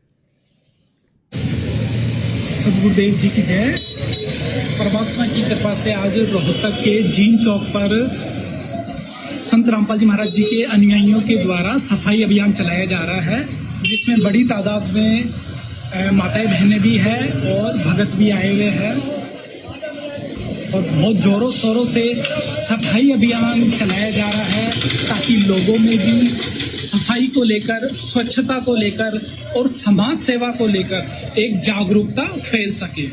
सतगुरुदेव जी की जय। परमात्मा की कृपा से आज रोहतक के जीन चौक पर संत रामपाल जी महाराज जी के अनुयायियों के द्वारा सफाई अभियान चलाया जा रहा है, जिसमें बड़ी तादाद में माताएं बहनें भी हैं और भगत भी आए हुए हैं और बहुत जोरों शोरों से सफाई अभियान चलाया जा रहा है ताकि लोगों में भी सफाई को लेकर, स्वच्छता को लेकर और समाज सेवा को लेकर एक जागरूकता फैल सके।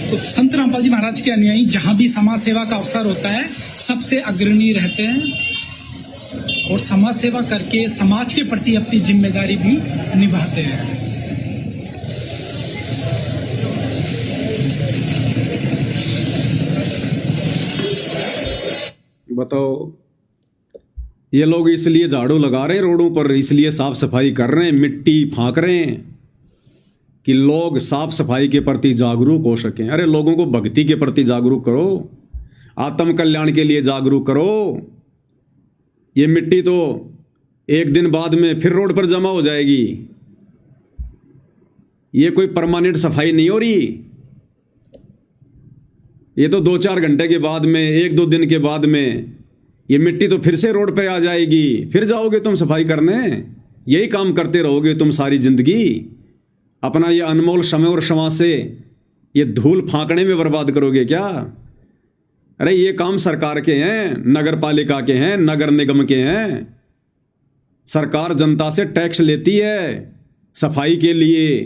तो संत रामपाल जी महाराज के अनुयायी जहां भी समाज सेवा का अवसर होता है सबसे अग्रणी रहते हैं और समाज सेवा करके समाज के प्रति अपनी जिम्मेदारी भी निभाते हैं। बताओ, ये लोग इसलिए झाड़ू लगा रहे हैं रोडों पर, इसलिए साफ सफाई कर रहे हैं, मिट्टी फांक रहे हैं कि लोग साफ सफाई के प्रति जागरूक हो सकें। अरे लोगों को भक्ति के प्रति जागरूक करो, आत्म कल्याण के लिए जागरूक करो। ये मिट्टी तो एक दिन बाद में फिर रोड पर जमा हो जाएगी, ये कोई परमानेंट सफाई नहीं हो रही। ये तो 2-4 घंटे के बाद में, 1-2 दिन के बाद में ये मिट्टी तो फिर से रोड पे आ जाएगी, फिर जाओगे तुम सफाई करने। यही काम करते रहोगे तुम सारी जिंदगी, अपना ये अनमोल समय और श्रम से ये धूल फांकने में बर्बाद करोगे क्या? अरे ये काम सरकार के हैं, नगर पालिका के हैं, नगर निगम के हैं। सरकार जनता से टैक्स लेती है सफाई के लिए,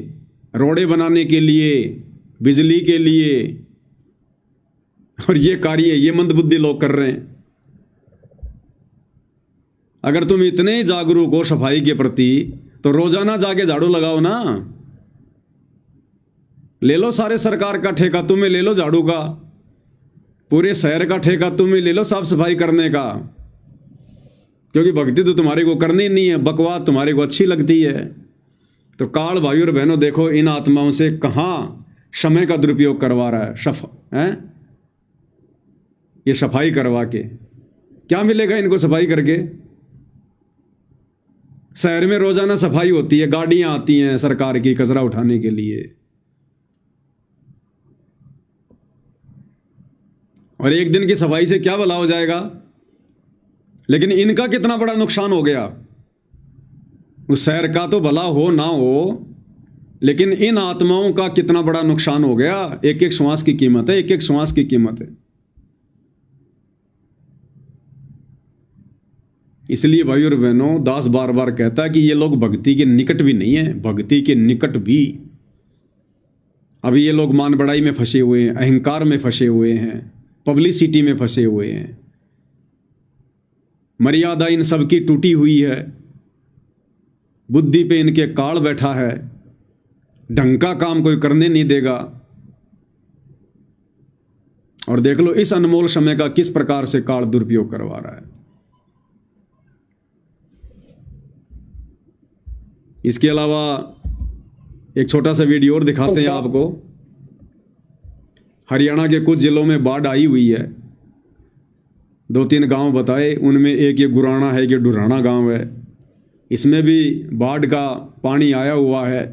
रोडें बनाने के लिए, बिजली के लिए, और ये कार्य ये मंदबुद्धि लोग कर रहे हैं। अगर तुम इतने ही जागरूक हो सफाई के प्रति तो रोजाना जाके झाड़ू लगाओ ना। ले लो सारे सरकार का ठेका, तुम्हें ले लो झाड़ू का, पूरे शहर का ठेका तुम्हें ले लो साफ सफाई करने का, क्योंकि भक्ति तो तुम्हारे को करनी नहीं है, बकवास तुम्हारे को अच्छी लगती है। तो काल भाई और बहनों, देखो इन आत्माओं से कहां समय का दुरुपयोग करवा रहा है, ये सफाई करवा के क्या मिलेगा इनको? सफाई करके शहर में रोजाना सफाई होती है, गाड़ियां आती हैं सरकार की कचरा उठाने के लिए, और एक दिन की सफाई से क्या भला हो जाएगा? लेकिन इनका कितना बड़ा नुकसान हो गया। उस शहर का तो भला हो ना हो, लेकिन इन आत्माओं का कितना बड़ा नुकसान हो गया। एक एक श्वास की कीमत है, एक एक श्वास की कीमत है। इसलिए भाई और बहनों, दास बार बार कहता है कि ये लोग भक्ति के निकट भी नहीं है, भक्ति के निकट भी। अभी ये लोग मान बढ़ाई में फंसे हुए हैं, अहंकार में फंसे हुए हैं, पब्लिसिटी में फंसे हुए हैं। मर्यादा इन सब की टूटी हुई है, बुद्धि पे इनके काल बैठा है, ढंग का काम कोई करने नहीं देगा। और देख लो इस अनमोल समय का किस प्रकार से काल दुरुपयोग करवा रहा है। इसके अलावा एक छोटा सा वीडियो और दिखाते हैं आपको। हरियाणा के कुछ जिलों में बाढ़ आई हुई है। 2-3 गांव बताए, उनमें एक ये गुराना है, एक डुराना गांव है। इसमें भी बाढ़ का पानी आया हुआ है।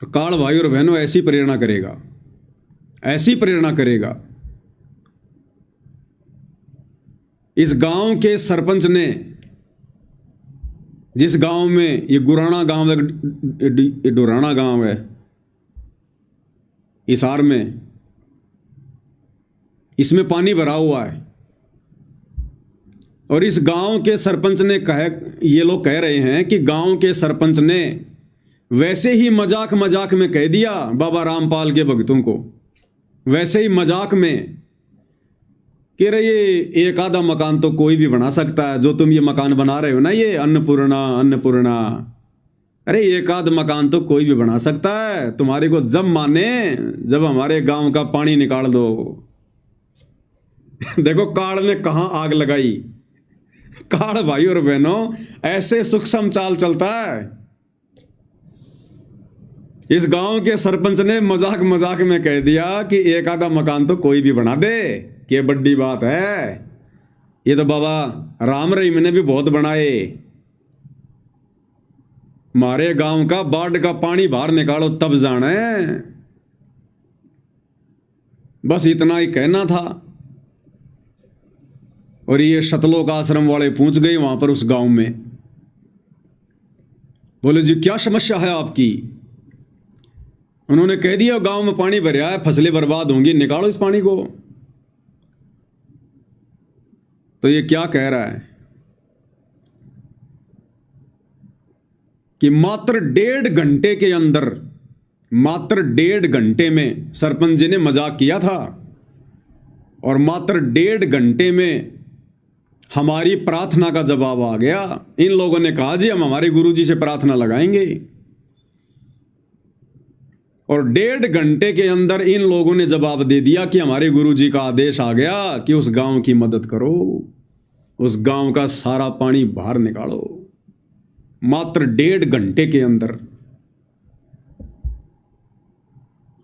काल भाई और बहनों ऐसी प्रेरणा करेगा, ऐसी प्रेरणा करेगा। इस गांव के सरपंच ने, जिस गांव में ये गुराना गांव है, डुराना गांव है हिसार में, इसमें पानी भरा हुआ है। और इस गांव के सरपंच ने ये लोग कह रहे हैं कि गांव के सरपंच ने वैसे ही मजाक में कह दिया बाबा रामपाल के भक्तों को, वैसे ही मजाक में कह रहे ये एक आधा मकान तो कोई भी बना सकता है, जो तुम ये मकान बना रहे हो ना, ये अन्नपूर्णा, अरे एक आध मकान तो कोई भी बना सकता है, तुम्हारे को जब माने जब हमारे गांव का पानी निकाल दो। देखो काल ने कहां आग लगाई। काल भाई और बहनों ऐसे सूक्ष्म चाल चलता है। इस गांव के सरपंच ने मजाक में कह दिया कि एक आधा मकान तो कोई भी बना दे, कि बड़ी बात है। ये तो बाबा राम रहीम ने भी बहुत बनाए। मारे गांव का बाढ़ का पानी बाहर निकालो तब जाने। बस इतना ही कहना था। और ये शतलोक आश्रम वाले पहुंच गए वहां पर उस गांव में। बोले जी क्या समस्या है आपकी? उन्होंने कह दिया गांव में पानी भरा है, फसलें बर्बाद होंगी, निकालो इस पानी को। तो ये क्या कह रहा है कि मात्र 1.5 घंटे के अंदर, मात्र 1.5 घंटे में सरपंच जी ने मजाक किया था और मात्र 1.5 घंटे में हमारी प्रार्थना का जवाब आ गया। इन लोगों ने कहा जी हम हमारे गुरुजी से प्रार्थना लगाएंगे, और 1.5 घंटे के अंदर इन लोगों ने जवाब दे दिया कि हमारे गुरुजी का आदेश आ गया कि उस गांव की मदद करो, उस गांव का सारा पानी बाहर निकालो। मात्र 1.5 घंटे के अंदर।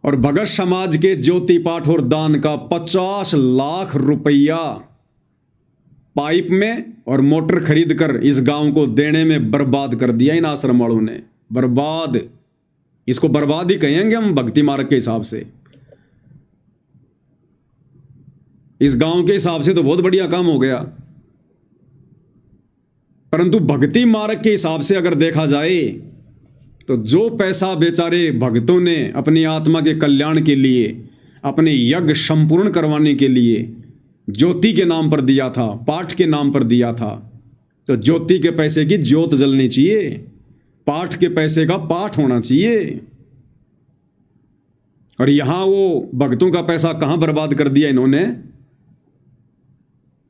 और भगत समाज के ज्योति पाठ और दान का 50 लाख रुपया पाइप में और मोटर खरीद कर इस गांव को देने में बर्बाद कर दिया इन आश्रम वालों ने। बर्बाद, इसको बर्बाद ही कहेंगे हम भक्ति मार्ग के हिसाब से। इस गांव के हिसाब से तो बहुत बढ़िया काम हो गया, परंतु भक्ति मार्ग के हिसाब से अगर देखा जाए तो जो पैसा बेचारे भक्तों ने अपनी आत्मा के कल्याण के लिए, अपने यज्ञ संपूर्ण करवाने के लिए ज्योति के नाम पर दिया था, पाठ के नाम पर दिया था, तो ज्योति के पैसे की ज्योत जलनी चाहिए, पाठ के पैसे का पाठ होना चाहिए। और यहां वो भक्तों का पैसा कहां बर्बाद कर दिया इन्होंने?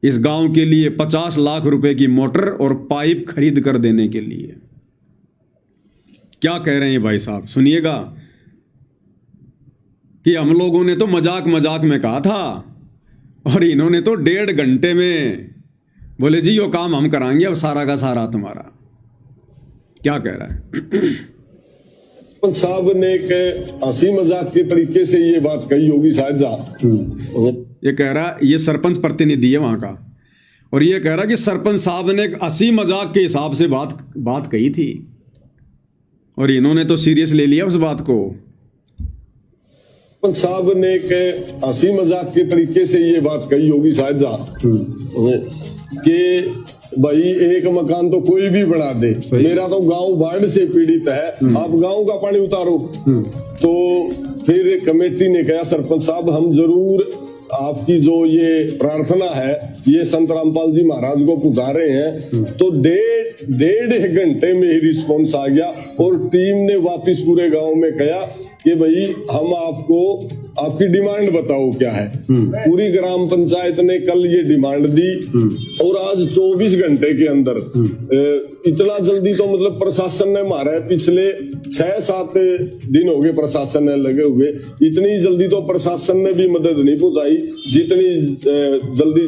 इस गांव के लिए 50 लाख रुपए की मोटर और पाइप खरीद कर देने के लिए। क्या कह रहे हैं भाई साहब, सुनिएगा कि हम लोगों ने तो मजाक मजाक में कहा था और इन्होंने तो 1.5 घंटे में बोले जी यो काम हम कराएंगे, अब सारा का सारा तुम्हारा। क्या कह रहा है? सरपंच साहब ने एक हंसी मजाक के तरीके से ये बात कही होगी शायद। ये कह रहा है, ये सरपंच प्रतिनिधि है वहां का, और ये कह रहा कि सरपंच साहब ने एक हंसी मजाक के हिसाब से बात कही थी और इन्होंने तो सीरियस ले लिया उस बात को। सरपंच साहब ने एक हंसी मजाक के तरीके से ये बात कही होगी शायद कि भाई एक मकान तो कोई भी बना दे, मेरा तो गांव बाढ़ से पीड़ित है, आप गांव का पानी उतारो। तो फिर कमेटी ने कहा सरपंच साहब हम जरूर आपकी जो ये प्रार्थना है ये संत रामपाल जी महाराज को पुकार रहे हैं। तो 1.5 घंटे में ही रिस्पॉन्स आ गया और टीम ने वापस पूरे गांव में कहा कि भाई हम आपको आपकी डिमांड बताओ क्या है। पूरी ग्राम पंचायत ने कल ये डिमांड दी और आज 24 घंटे के अंदर इतना जल्दी तो मतलब प्रशासन ने मारा है, पिछले 6-7 दिन हो गए प्रशासन ने लगे हुए, इतनी जल्दी तो प्रशासन ने भी मदद नहीं पहुंचाई जितनी जल्दी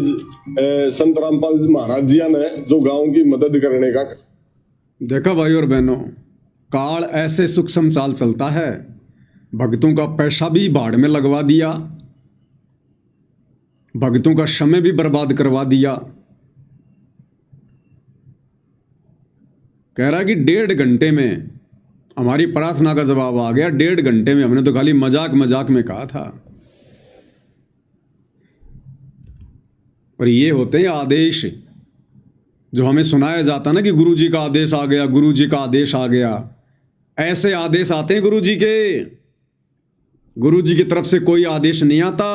संत रामपाल महाराज जी ने जो गांव की मदद करने का। देखा भाई और बहनों, काल ऐसे सूक्ष्म चाल चलता है, भक्तों का पैसा भी भाड़ में लगवा दिया, भक्तों का समय भी बर्बाद करवा दिया। कह रहा कि 1.5 घंटे में हमारी प्रार्थना का जवाब आ गया। 1.5 घंटे में, हमने तो खाली मजाक मजाक में कहा था। और ये होते हैं आदेश जो हमें सुनाया जाता ना कि गुरुजी का आदेश आ गया, गुरुजी का आदेश आ गया। ऐसे आदेश आते हैं गुरुजी के, गुरुजी की तरफ से कोई आदेश नहीं आता,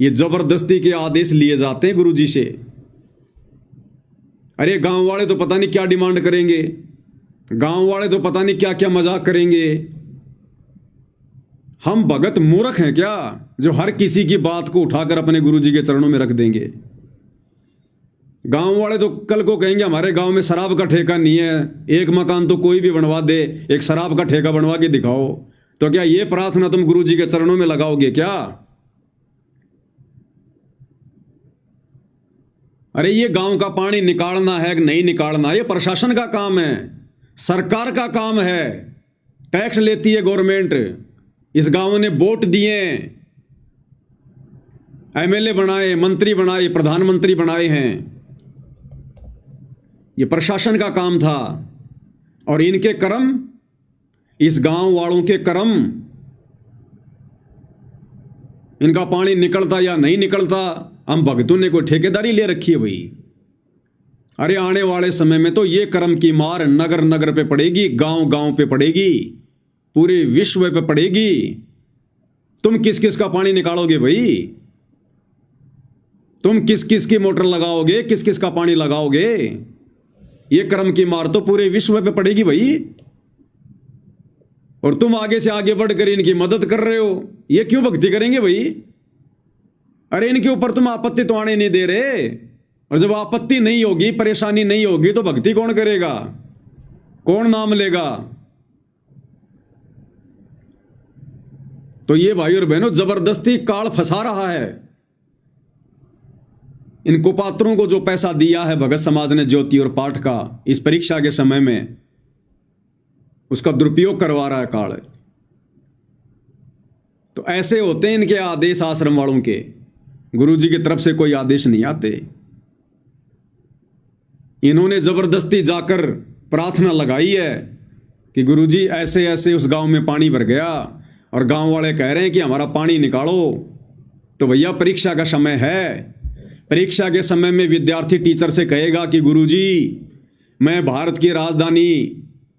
ये जबरदस्ती के आदेश लिए जाते हैं गुरुजी से। अरे गांव वाले तो पता नहीं क्या डिमांड करेंगे, गांव वाले तो पता नहीं क्या क्या मजाक करेंगे। हम भगत मूर्ख हैं क्या जो हर किसी की बात को उठाकर अपने गुरुजी के चरणों में रख देंगे? गांव वाले तो कल को कहेंगे हमारे गांव में शराब का ठेका नहीं है, एक मकान तो कोई भी बनवा दे, एक शराब का ठेका बनवा के दिखाओ। तो क्या ये प्रार्थना तुम गुरुजी के चरणों में लगाओगे क्या? अरे ये गांव का पानी निकालना है कि नहीं निकालना, ये प्रशासन का काम है, सरकार का काम है। टैक्स लेती है गवर्नमेंट, इस गांव ने वोट दिए, एमएलए बनाए, मंत्री बनाए, प्रधानमंत्री बनाए हैं, ये प्रशासन का काम था। और इनके कर्म, इस गांव वालों के कर्म, इनका पानी निकलता या नहीं निकलता, हम भक्तों ने कोई ठेकेदारी ले रखी है भाई? अरे आने वाले समय में तो ये कर्म की मार नगर नगर पे पड़ेगी, गांव गांव पे पड़ेगी, पूरे विश्व पे पड़ेगी। तुम किस किस का पानी निकालोगे भाई? तुम किस किस की मोटर लगाओगे, किस किस का पानी लगाओगे, ये कर्म की मार तो पूरे विश्व पे पड़ेगी भाई। और तुम आगे से आगे बढ़कर इनकी मदद कर रहे हो, ये क्यों भक्ति करेंगे भाई? अरे इनके ऊपर तुम आपत्ति तो आने नहीं दे रहे, और जब आपत्ति नहीं होगी, परेशानी नहीं होगी, तो भक्ति कौन करेगा, कौन नाम लेगा? तो ये भाई और बहनों जबरदस्ती काल फंसा रहा है। इन कुपात्रों को जो पैसा दिया है भगत समाज ने ज्योति और पाठ का इस परीक्षा के समय में, उसका दुरुपयोग करवा रहा है काल। तो ऐसे होते हैं इनके आदेश आश्रम वालों के, गुरु जी की तरफ से कोई आदेश नहीं आते। इन्होंने जबरदस्ती जाकर प्रार्थना लगाई है कि गुरु जी ऐसे ऐसे उस गांव में पानी भर गया, और गांव वाले कह रहे हैं कि हमारा पानी निकालो। तो भैया परीक्षा का समय है, परीक्षा के समय में विद्यार्थी टीचर से कहेगा कि गुरु जी मैं भारत की राजधानी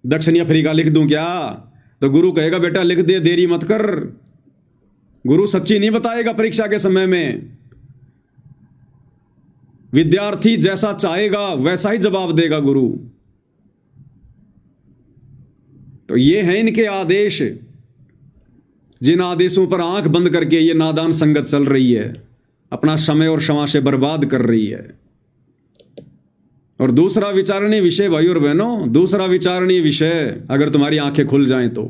दक्षिण अफ्रीका लिख दूं क्या? तो गुरु कहेगा बेटा लिख दे, देरी मत कर। गुरु सच्ची नहीं बताएगा परीक्षा के समय में। विद्यार्थी जैसा चाहेगा वैसा ही जवाब देगा गुरु। तो ये हैं इनके आदेश, जिन आदेशों पर आंख बंद करके ये नादान संगत चल रही है, अपना समय और क्षमा से बर्बाद कर रही है। और दूसरा विचारणीय विषय भाई और बहनों, दूसरा विचारणीय विषय अगर तुम्हारी आंखें खुल जाएं तो,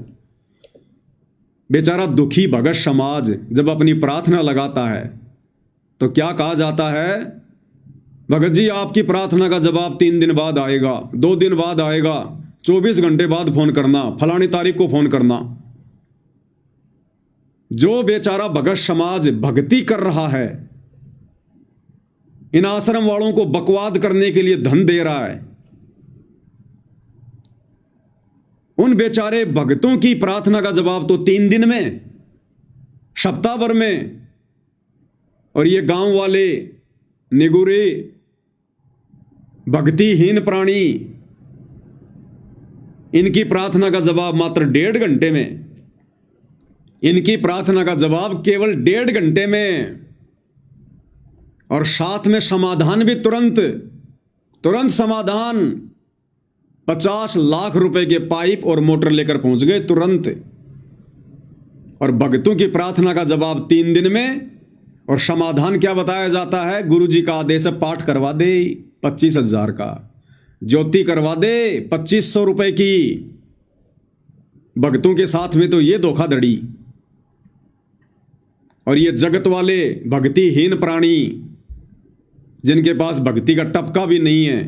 बेचारा दुखी भगत समाज जब अपनी प्रार्थना लगाता है तो क्या कहा जाता है? भगत जी आपकी प्रार्थना का जवाब 3 दिन बाद आएगा, 2 दिन बाद आएगा, 24 घंटे बाद फोन करना, फलानी तारीख को फोन करना। जो बेचारा भगत समाज भक्ति कर रहा है, इन आश्रम वालों को बकवाद करने के लिए धन दे रहा है, उन बेचारे भक्तों की प्रार्थना का जवाब तो 3 दिन में, सप्ताह भर में। और ये गांव वाले निगुरे भक्तिहीन प्राणी, इनकी प्रार्थना का जवाब मात्र 1.5 घंटे में, इनकी प्रार्थना का जवाब केवल 1.5 घंटे में, और साथ में समाधान भी तुरंत समाधान। 50 लाख रुपए के पाइप और मोटर लेकर पहुंच गए तुरंत। और भक्तों की प्रार्थना का जवाब 3 दिन में, और समाधान क्या बताया जाता है? गुरु जी का आदेश है पाठ करवा दे 25,000 का, ज्योति करवा दे 2500 रुपए की। भक्तों के साथ में तो ये धोखाधड़ी। और ये जगत वाले भक्तिहीन प्राणी, जिनके पास भक्ति का टपका भी नहीं है,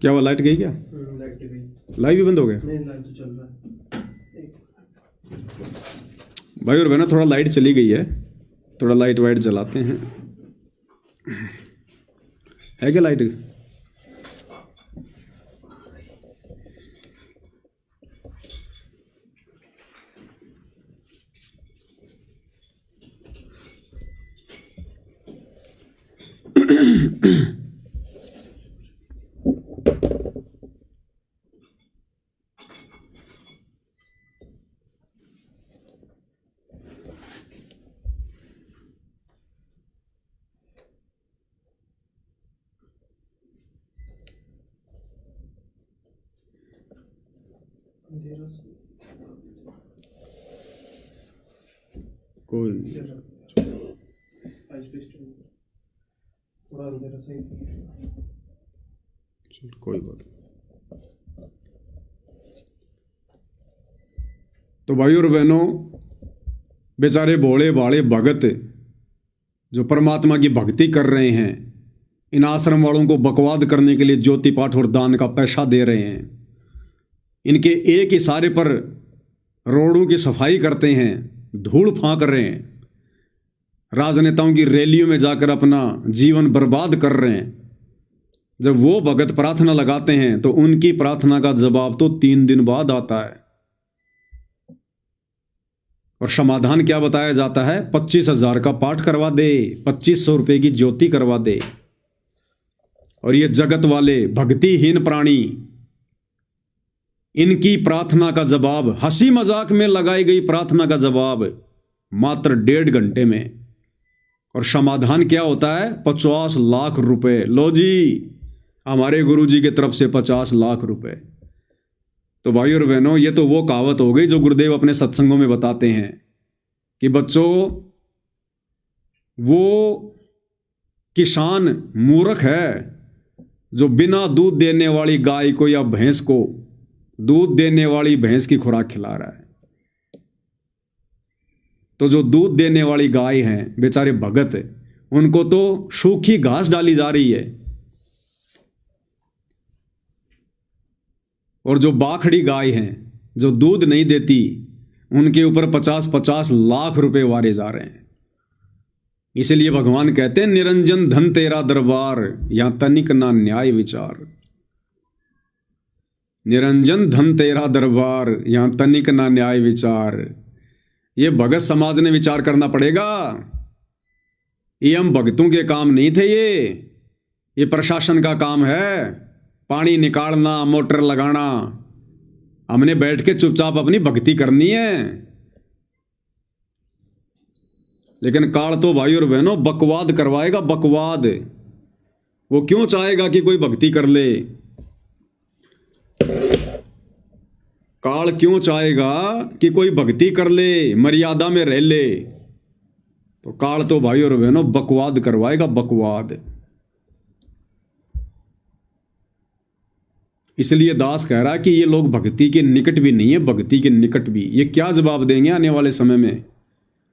क्या वो लाइट गई क्या? लाइट भी बंद हो गया? लाइट तो चल रहा है भाई और बहनों, थोड़ा लाइट चली गई है, थोड़ा लाइट वाइट जलाते हैं। है क्या लाइट? कोई थोड़ा अंधेरा सही चल, कोई बात नहीं। तो भाई और बहनों, बेचारे भोले भाले भगत जो परमात्मा की भक्ति कर रहे हैं, इन आश्रम वालों को बकवाद करने के लिए ज्योति पाठ और दान का पैसा दे रहे हैं। इनके एक इशारे पर रोडों की सफाई करते हैं, धूल फांक रहे हैं, राजनेताओं की रैलियों में जाकर अपना जीवन बर्बाद कर रहे हैं। जब वो भगत प्रार्थना लगाते हैं तो उनकी प्रार्थना का जवाब तो 3 दिन बाद आता है। और समाधान क्या बताया जाता है? 25,000 का पाठ करवा दे, 2500 रुपए की ज्योति करवा दे। और ये जगत वाले भक्तिहीन प्राणी इनकी प्रार्थना का जवाब, हंसी मजाक में लगाई गई प्रार्थना का जवाब मात्र 1.5 घंटे में। और समाधान क्या होता है? 50 लाख रुपए। लो जी, हमारे गुरुजी की तरफ से 50 लाख रुपए। तो भाई और बहनों, ये तो वो कहावत हो गई जो गुरुदेव अपने सत्संगों में बताते हैं कि बच्चों, वो किसान मूर्ख है जो बिना दूध देने वाली गाय को या भैंस को दूध देने वाली भैंस की खुराक खिला रहा है। तो जो दूध देने वाली गाय हैं, बेचारे भगत, उनको तो सूखी घास डाली जा रही है। और जो बाखड़ी गाय हैं, जो दूध नहीं देती, उनके ऊपर 50-50 लाख रुपए वारे जा रहे हैं। इसलिए भगवान कहते हैं, निरंजन धन तेरा दरबार, यहां तनिक ना न्याय विचार। निरंजन धन तेरा दरबार, यहां तनिक ना न्याय विचार। ये भगत समाज ने विचार करना पड़ेगा। ये हम भगतों के काम नहीं थे, ये प्रशासन का काम है। पानी निकालना, मोटर लगाना, हमने बैठ के चुपचाप अपनी भक्ति करनी है। लेकिन काल तो भाई और बहनों बकवाद करवाएगा, बकवाद। वो क्यों चाहेगा कि कोई भक्ति कर ले? काल क्यों चाहेगा कि कोई भक्ति कर ले, मर्यादा में रह ले? तो काल तो भाई और बहनों बकवाद करवाएगा, बकवाद। इसलिए दास कह रहा है कि ये लोग भक्ति के निकट भी नहीं है, भक्ति के निकट भी। ये क्या जवाब देंगे आने वाले समय में,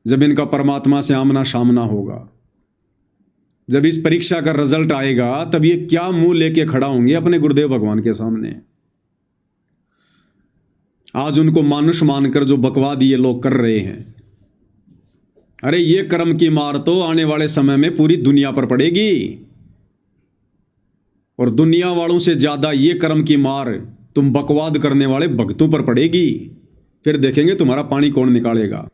जब इनका परमात्मा से आमना सामना होगा? जब इस परीक्षा का रिजल्ट आएगा, तब ये क्या मुंह लेके खड़ा होंगे अपने गुरुदेव भगवान के सामने? आज उनको मानुष मानकर जो बकवाद ये लोग कर रहे हैं, अरे ये कर्म की मार तो आने वाले समय में पूरी दुनिया पर पड़ेगी। और दुनिया वालों से ज्यादा ये कर्म की मार तुम बकवाद करने वाले भक्तों पर पड़ेगी। फिर देखेंगे तुम्हारा पानी कौन निकालेगा।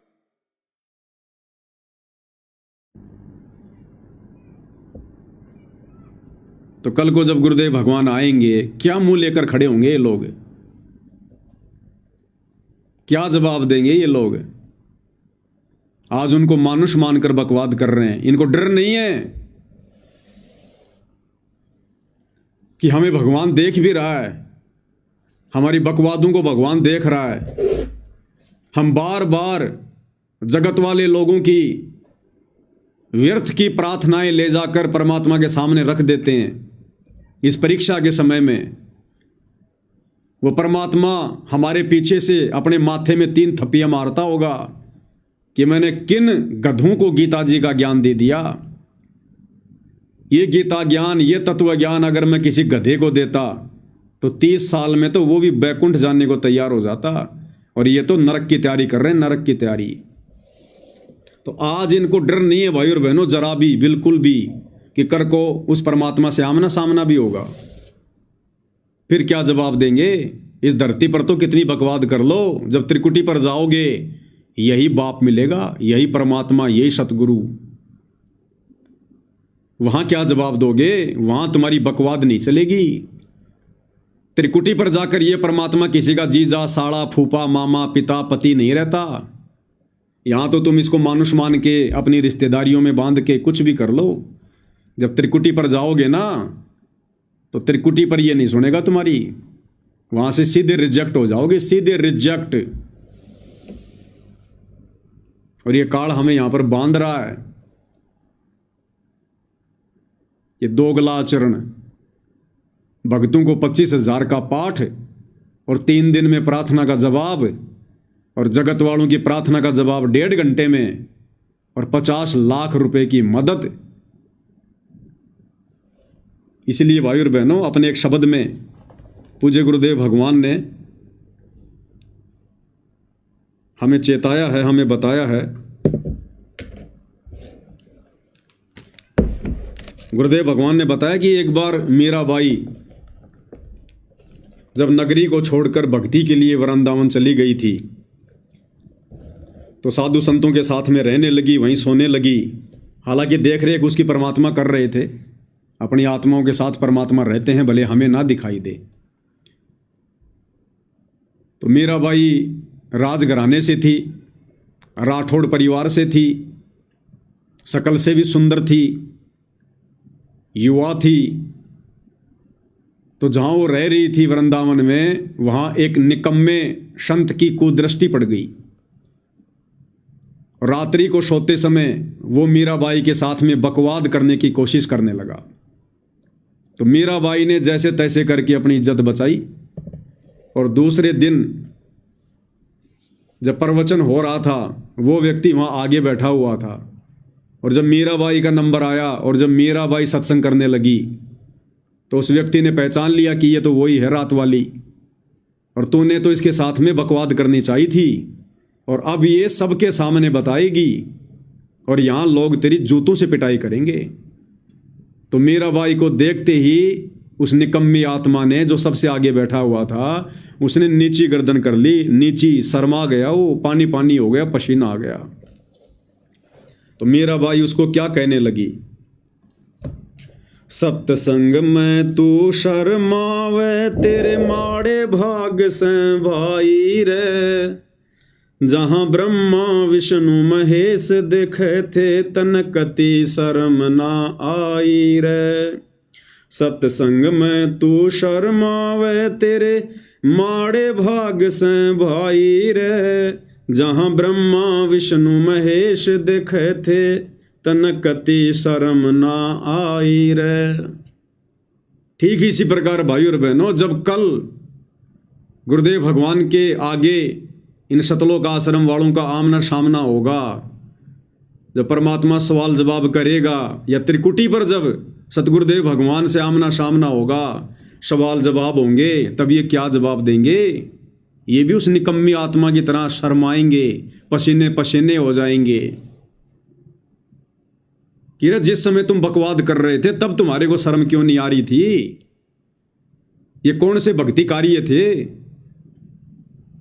तो कल को जब गुरुदेव भगवान आएंगे, क्या मुंह लेकर खड़े होंगे ये लोग? क्या जवाब देंगे ये लोग? आज उनको मानुष मानकर बकवाद कर रहे हैं। इनको डर नहीं है कि हमें भगवान देख भी रहा है, हमारी बकवादों को भगवान देख रहा है। हम बार बार जगत वाले लोगों की व्यर्थ की प्रार्थनाएं ले जाकर परमात्मा के सामने रख देते हैं। इस परीक्षा के समय में वो परमात्मा हमारे पीछे से अपने माथे में 3 थप्पियां मारता होगा कि मैंने किन गधों को गीता जी का ज्ञान दे दिया। ये गीता ज्ञान, ये तत्व ज्ञान अगर मैं किसी गधे को देता तो 30 साल में तो वो भी बैकुंठ जाने को तैयार हो जाता। और ये तो नरक की तैयारी कर रहे हैं, नरक की तैयारी। तो आज इनको डर नहीं है भाई और बहनों, जरा भी, बिल्कुल भी, कि कर को उस परमात्मा से आमना सामना भी होगा। फिर क्या जवाब देंगे? इस धरती पर तो कितनी बकवाद कर लो, जब त्रिकुटी पर जाओगे यही बाप मिलेगा, यही परमात्मा, यही सतगुरु। वहां क्या जवाब दोगे? वहां तुम्हारी बकवाद नहीं चलेगी। त्रिकुटी पर जाकर यह परमात्मा किसी का जीजा, साड़ा, फूफा, मामा, पिता, पति नहीं रहता। यहां तो तुम इसको मानुष मान के अपनी रिश्तेदारियों में बांध के कुछ भी कर लो। जब त्रिकुटी पर जाओगे ना, तो त्रिकुटी पर यह नहीं सुनेगा तुम्हारी। वहां से सीधे रिजेक्ट हो जाओगे, सीधे रिजेक्ट। और ये काल हमें यहां पर बांध रहा है। ये दोगला आचरण, भक्तों को 25,000 का पाठ और 3 दिन में प्रार्थना का जवाब, और जगत वालों की प्रार्थना का जवाब 1.5 घंटे में, और 50 लाख रुपए की मदद। इसलिए भाई और बहनों, अपने एक शब्द में पूज्य गुरुदेव भगवान ने हमें चेताया है, हमें बताया है। गुरुदेव भगवान ने बताया कि एक बार मीराबाई जब नगरी को छोड़कर भक्ति के लिए वृंदावन चली गई थी, तो साधु संतों के साथ में रहने लगी, वहीं सोने लगी। हालांकि देख रेख उसकी परमात्मा कर रहे थे। अपनी आत्माओं के साथ परमात्मा रहते हैं, भले हमें ना दिखाई दे। तो मीराबाई राजघराने से थी, राठौड़ परिवार से थी, शकल से भी सुंदर थी, युवा थी। तो जहाँ वो रह रही थी वृंदावन में, वहाँ एक निकम्मे संत की कुदृष्टि पड़ गई। रात्रि को सोते समय वो मीराबाई के साथ में बकवाद करने की कोशिश करने लगा। तो मीराबाई ने जैसे तैसे करके अपनी इज्जत बचाई और दूसरे दिन जब प्रवचन हो रहा था, वो व्यक्ति वहाँ आगे बैठा हुआ था और जब मीराबाई का नंबर आया और जब मीराबाई सत्संग करने लगी तो उस व्यक्ति ने पहचान लिया कि ये तो वही है रात वाली, और तूने तो इसके साथ में बकवाद करनी चाहिए थी और अब ये सबके सामने बताएगी और यहाँ लोग तेरी जूतों से पिटाई करेंगे। तो मीराबाई को देखते ही उस निकम्मी आत्मा ने, जो सबसे आगे बैठा हुआ था, उसने नीची गर्दन कर ली, नीची शर्मा गया, वो पानी पानी हो गया, पसीना आ गया। तो मीराबाई उसको क्या कहने लगी, सत्संग में तू शर्मावे तेरे माड़े भाग से भाई रे, जहां ब्रह्मा विष्णु महेश देखे थे तनकती शर्म ना आई रे। सत्संग में तू शर्मावे तेरे माड़े भाग से भाई रे, जहां ब्रह्मा विष्णु महेश देखे थे तनकती शर्म ना आई रे। ठीक इसी प्रकार भाई और बहनों, जब कल गुरुदेव भगवान के आगे इन शतलोक आश्रम वालों का आमना सामना होगा, जब परमात्मा सवाल जवाब करेगा, या त्रिकुटी पर जब सतगुरुदेव भगवान से आमना सामना होगा, सवाल जवाब होंगे, तब ये क्या जवाब देंगे? ये भी उस निकम्मी आत्मा की तरह शर्माएंगे, पसीने पसीने हो जाएंगे कि रे जिस समय तुम बकवाद कर रहे थे तब तुम्हारे को शर्म क्यों नहीं आ रही थी? ये कौन से भक्ति कार्य थे?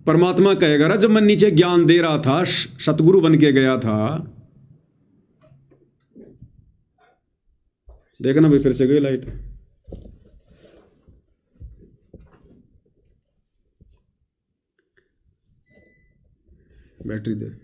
परमात्मा कहेगा जब मैं नीचे ज्ञान दे रहा था, सतगुरु बन के गया था। देखना भाई, फिर से गई लाइट। बैटरी दे।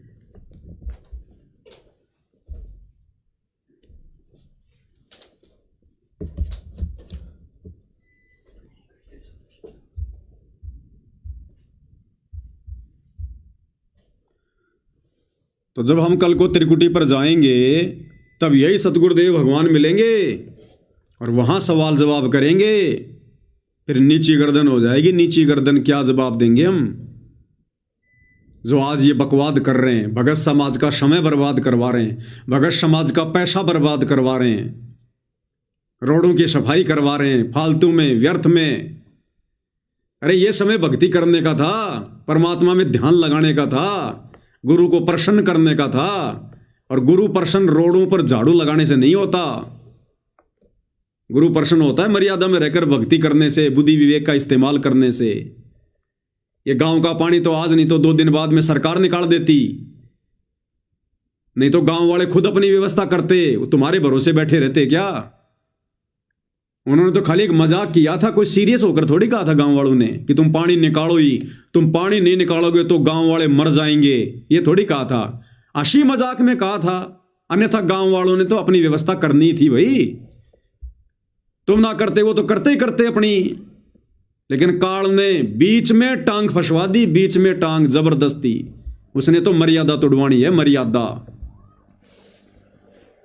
तो जब हम कल को त्रिकुटी पर जाएंगे तब यही सतगुरुदेव भगवान मिलेंगे और वहां सवाल जवाब करेंगे। फिर नीची गर्दन हो जाएगी। नीची गर्दन क्या जवाब देंगे हम, जो आज ये बकवाद कर रहे हैं, भगत समाज का समय बर्बाद करवा रहे हैं, भगत समाज का पैसा बर्बाद करवा रहे हैं, रोडों की सफाई करवा रहे हैं फालतू में, व्यर्थ में। अरे ये समय भक्ति करने का था, परमात्मा में ध्यान लगाने का था, गुरु को प्रसन्न करने का था। और गुरु प्रसन्न रोडों पर झाड़ू लगाने से नहीं होता। गुरु प्रसन्न होता है मर्यादा में रहकर भक्ति करने से, बुद्धि विवेक का इस्तेमाल करने से। ये गांव का पानी तो आज नहीं तो 2 दिन बाद में सरकार निकाल देती, नहीं तो गांव वाले खुद अपनी व्यवस्था करते। वो तुम्हारे भरोसे बैठे रहते क्या? उन्होंने तो खाली एक मजाक किया था, कोई सीरियस होकर थोड़ी कहा था गांव वालों ने कि तुम पानी निकालो ही, तुम पानी नहीं निकालोगे तो गांव वाले मर जाएंगे, ये थोड़ी कहा था। हंसी मजाक में कहा था, अन्यथा गांव वालों ने तो अपनी व्यवस्था करनी थी भाई। तुम ना करते, वो तो करते ही करते अपनी। लेकिन काल ने बीच में टांग फंसवा दी, बीच में टांग जबरदस्ती। उसने तो मर्यादा तोड़वानी है, मर्यादा।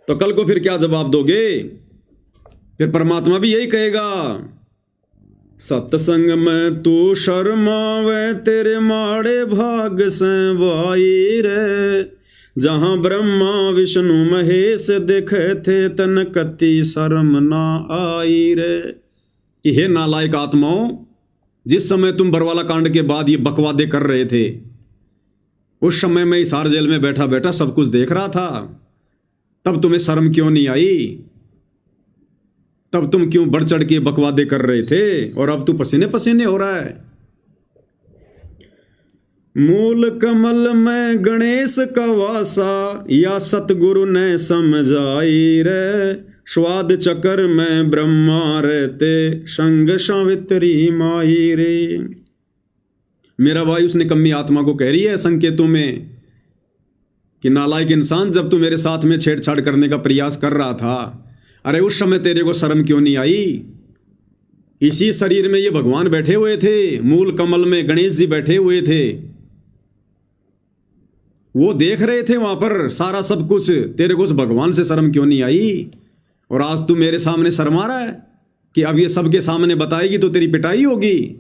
तो कल को फिर क्या जवाब दोगे? फिर परमात्मा भी यही कहेगा, सत्संग में तू शर्मावे तेरे माड़े भाग से भाई रे, जहां ब्रह्मा विष्णु महेश देखे थे तनकती शर्म ना आई रे। कि हे नालायक आत्माओं, जिस समय तुम बरवाला कांड के बाद ये बकवादे कर रहे थे, उस समय मैं हिसार जेल में बैठा बैठा सब कुछ देख रहा था। तब तुम्हें शर्म क्यों नहीं आई? तब तुम क्यों बढ़ चढ़ के बकवादे कर रहे थे? और अब तू पसीने पसीने हो रहा है। मूल कमल में गणेश का वासा, या सतगुरु ने समझाई रे, स्वाद चक्र में ब्रह्मा रहते संग सावित्री माई रे। मेरा भाई उस निकम्मी आत्मा को कह रही है संकेतों में कि नालायक इंसान, जब तू मेरे साथ में छेड़छाड़ करने का प्रयास कर रहा था, अरे उस समय तेरे को शर्म क्यों नहीं आई? इसी शरीर में ये भगवान बैठे हुए थे, मूल कमल में गणेश जी बैठे हुए थे, वो देख रहे थे वहां पर सारा सब कुछ, तेरे को उस भगवान से शर्म क्यों नहीं आई? और आज तू मेरे सामने शर्मा रहा है कि अब ये सबके सामने बताएगी तो तेरी पिटाई होगी।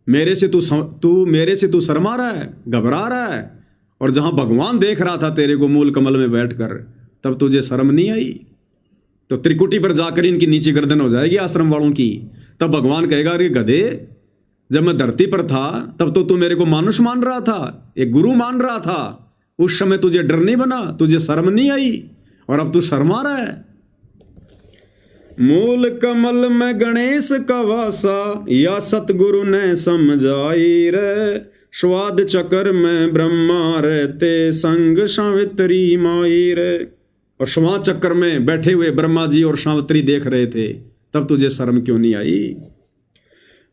मेरे से तू शर्मा रहा है, घबरा रहा है, और जहां भगवान देख रहा था तेरे को मूल कमल में बैठकर, तब तुझे शर्म नहीं आई? तो त्रिकुटी पर जाकर इनकी नीची गर्दन हो जाएगी आश्रम वालों की। तब भगवान कहेगा, अरे गधे, जब मैं धरती पर था तब तो तू मेरे को मानुष मान रहा था, एक गुरु मान रहा था, उस समय तुझे डर नहीं बना, तुझे शर्म नहीं आई, और अब तू शर्मा रहा है। मूल कमल में गणेश का वासा, या सतगुरु ने समझाई रे, स्वाद चक्र में ब्रह्मा रहते, संग सावित्री माई रे। और श्वास चक्र में बैठे हुए ब्रह्मा जी और सावित्री देख रहे थे, तब तुझे शर्म क्यों नहीं आई?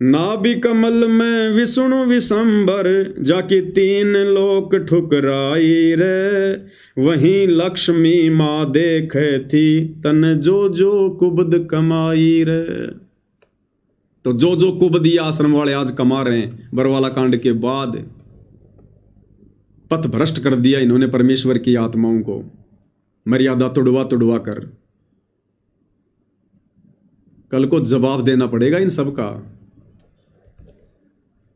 नाभि कमल में विष्णु विशंबर, जाके 3 लोक ठुकराई रे, वहीं लक्ष्मी माँ देखे थी, तन जो जो कुबद कमाई रे। तो जो जो कुबद ये आश्रम वाले आज कमा रहे हैं, बरवाला कांड के बाद पथ भ्रष्ट कर दिया इन्होंने परमेश्वर की आत्माओं को, मर्यादा तुड़वा कर। कल को जवाब देना पड़ेगा इन सब का।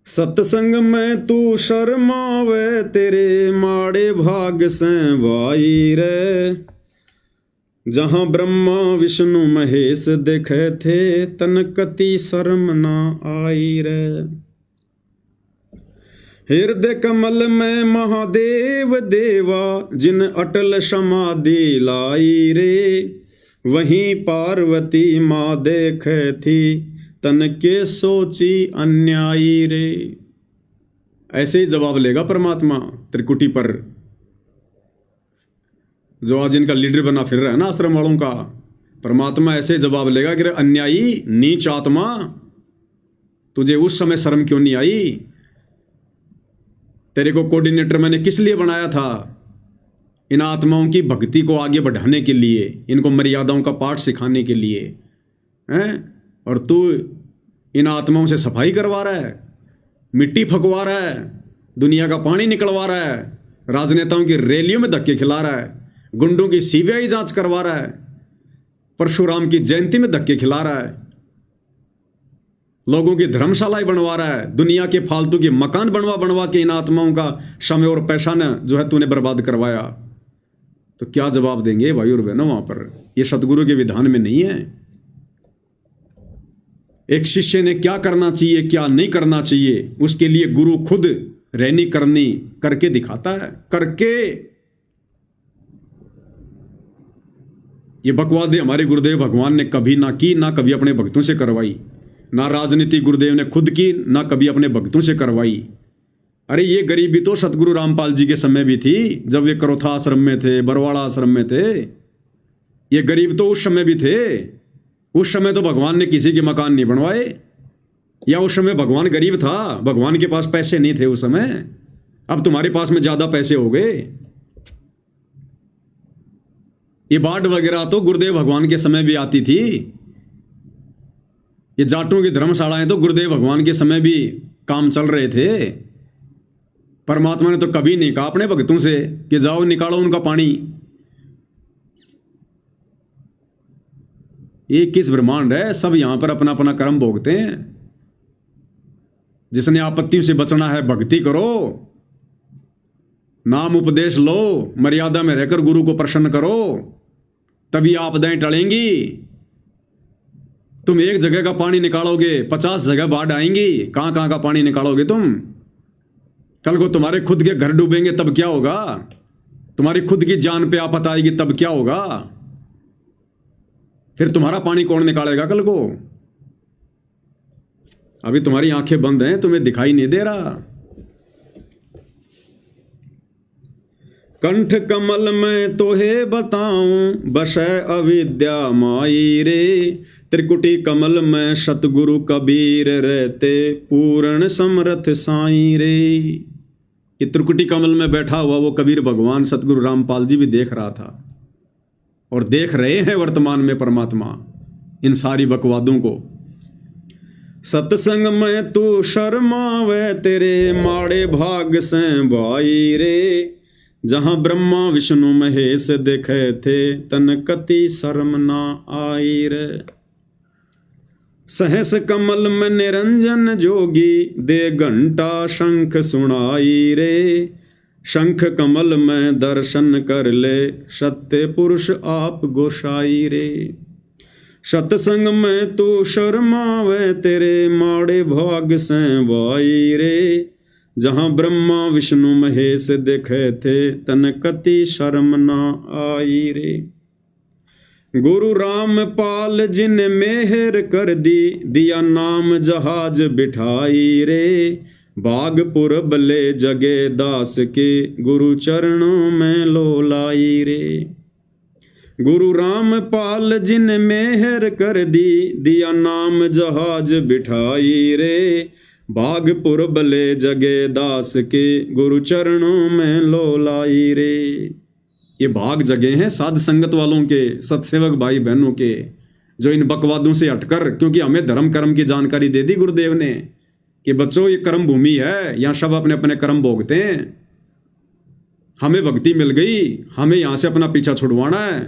सत्संग में तू शर्मावे, तेरे माड़े भाग से भाई रे, जहां ब्रह्मा विष्णु महेश देखे थे, तन कति शर्म ना आई रे। हृदय कमल में महादेव देवा, जिन अटल समाधि लाई रे, वहीं पार्वती माँ देखे थी, तन के सोची अन्यायी रे। ऐसे ही जवाब लेगा परमात्मा त्रिकुटी पर, जो आज इनका लीडर बना फिर रहा है ना आश्रम वालों का। परमात्मा ऐसे ही जवाब लेगा कि अन्यायी नीच आत्मा, तुझे उस समय शर्म क्यों नहीं आई? तेरे को कोऑर्डिनेटर मैंने किस लिए बनाया था? इन आत्माओं की भक्ति को आगे बढ़ाने के लिए, इनको मर्यादाओं का पाठ सिखाने के लिए, हैं? और तू इन आत्माओं से सफाई करवा रहा है, मिट्टी फकवा रहा है, दुनिया का पानी निकलवा रहा है, राजनेताओं की रैलियों में धक्के खिला रहा है, गुंडों की सीबीआई जांच करवा रहा है, परशुराम की जयंती में धक्के खिला रहा है, लोगों की धर्मशालाएं बनवा रहा है, दुनिया के फालतू के मकान बनवा के इन आत्माओं का समय और पैसा न जो है तूने बर्बाद करवाया। तो क्या जवाब देंगे भाई और बहनों वहां पर? ये सतगुरु के विधान में नहीं है। एक शिष्य ने क्या करना चाहिए क्या नहीं करना चाहिए, उसके लिए गुरु खुद रहनी करनी करके दिखाता है। करके ये बकवादे हमारे गुरुदेव भगवान ने कभी ना की, ना कभी अपने भक्तों से करवाई, ना राजनीति गुरुदेव ने खुद की, ना कभी अपने भक्तों से करवाई। अरे ये गरीबी तो सतगुरु रामपाल जी के समय भी थी, जब वे करोथा आश्रम में थे, बरवाड़ा आश्रम में थे। ये गरीब तो उस समय भी थे। उस समय तो भगवान ने किसी के मकान नहीं बनवाए, या उस समय भगवान गरीब था, भगवान के पास पैसे नहीं थे उस समय। अब तुम्हारे पास में ज्यादा पैसे हो गए। ये बाढ़ वगैरह तो गुरुदेव भगवान के समय भी आती थी। ये जाटों की धर्मशालाएं तो गुरुदेव भगवान के समय भी काम चल रहे थे। परमात्मा ने तो कभी नहीं कहा अपने भक्तों से कि जाओ निकालो उनका पानी। ये किस ब्रह्मांड है? सब यहां पर अपना अपना कर्म भोगते हैं। जिसने आपत्तियों से बचना है भक्ति करो, नाम उपदेश लो, मर्यादा में रहकर गुरु को प्रसन्न करो, तभी आपदाएं टलेंगी। तुम एक जगह का पानी निकालोगे, 50 जगह बाढ़ आएंगी। कहां कहां का पानी निकालोगे तुम? कल को तुम्हारे खुद के घर डूबेंगे तब क्या होगा? तुम्हारी खुद की जान पे आफत आएगी तब क्या होगा? फिर तुम्हारा पानी कौन निकालेगा कल को? अभी तुम्हारी आंखें बंद हैं, तुम्हें दिखाई नहीं दे रहा। कंठ कमल में तोहे बताऊं बसै अविद्या माई रे, त्रिकुटी कमल में सतगुरु कबीर रहते पूर्ण समर्थ साईं रे। कि त्रिकुटी कमल में बैठा हुआ वो कबीर भगवान सतगुरु रामपाल जी भी देख रहा था और देख रहे हैं वर्तमान में परमात्मा इन सारी बकवादों को। सत्संग में तू शर्मावे तेरे माड़े भाग से भाई रे, जहां ब्रह्मा विष्णु महेश देखे थे तन कति शर्म ना आई रे। सहस कमल में निरंजन जोगी दे घंटा शंख सुनाई रे, शंख कमल में दर्शन कर ले सत्य पुरुष आप गोसाई रे। सत्संग में तू शर्मावे तेरे माड़े भाग से भाई रे, जहां ब्रह्मा विष्णु महेश देखे थे तन कति शर्म ना आई रे। गुरु रामपाल जिन मेहर कर दी दिया नाम जहाज बिठाई रे, बागपुर बले जगे दास के गुरु चरणों में लोलाई रे। गुरु रामपाल जिन मेहर कर दी दिया नाम जहाज बिठाई रे, बागपुर बले जगे दास के गुरु चरणों में लोलाई रे। ये भाग जगह हैं साध संगत वालों के, सत्सेवक भाई बहनों के, जो इन बकवादों से हटकर, क्योंकि हमें धर्म कर्म की जानकारी दे दी गुरुदेव ने कि बच्चों ये कर्म भूमि है, यहाँ सब अपने अपने कर्म भोगते हैं। हमें भक्ति मिल गई, हमें यहाँ से अपना पीछा छुड़वाना है,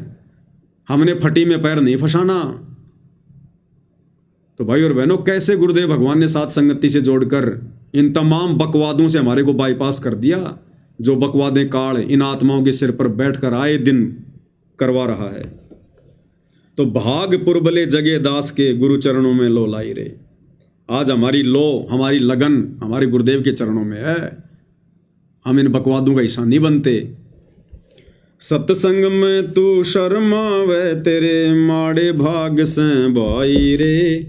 हमने फटी में पैर नहीं फंसाना। तो भाई और बहनों, कैसे गुरुदेव भगवान ने साथ संगति से जोड़कर इन तमाम बकवादों से हमारे को बाईपास कर दिया, जो बकवादें काल इन आत्माओं के सिर पर बैठकर आए दिन करवा रहा है। तो भाग पुरबले जगे दास के गुरु चरणों में लो लाई रे। आज हमारी लो, हमारी लगन हमारे गुरुदेव के चरणों में है। हम इन बकवादों का हिस्सा नहीं बनते। सत्संग में तू शर्मावे तेरे माड़े भाग से भाई रे,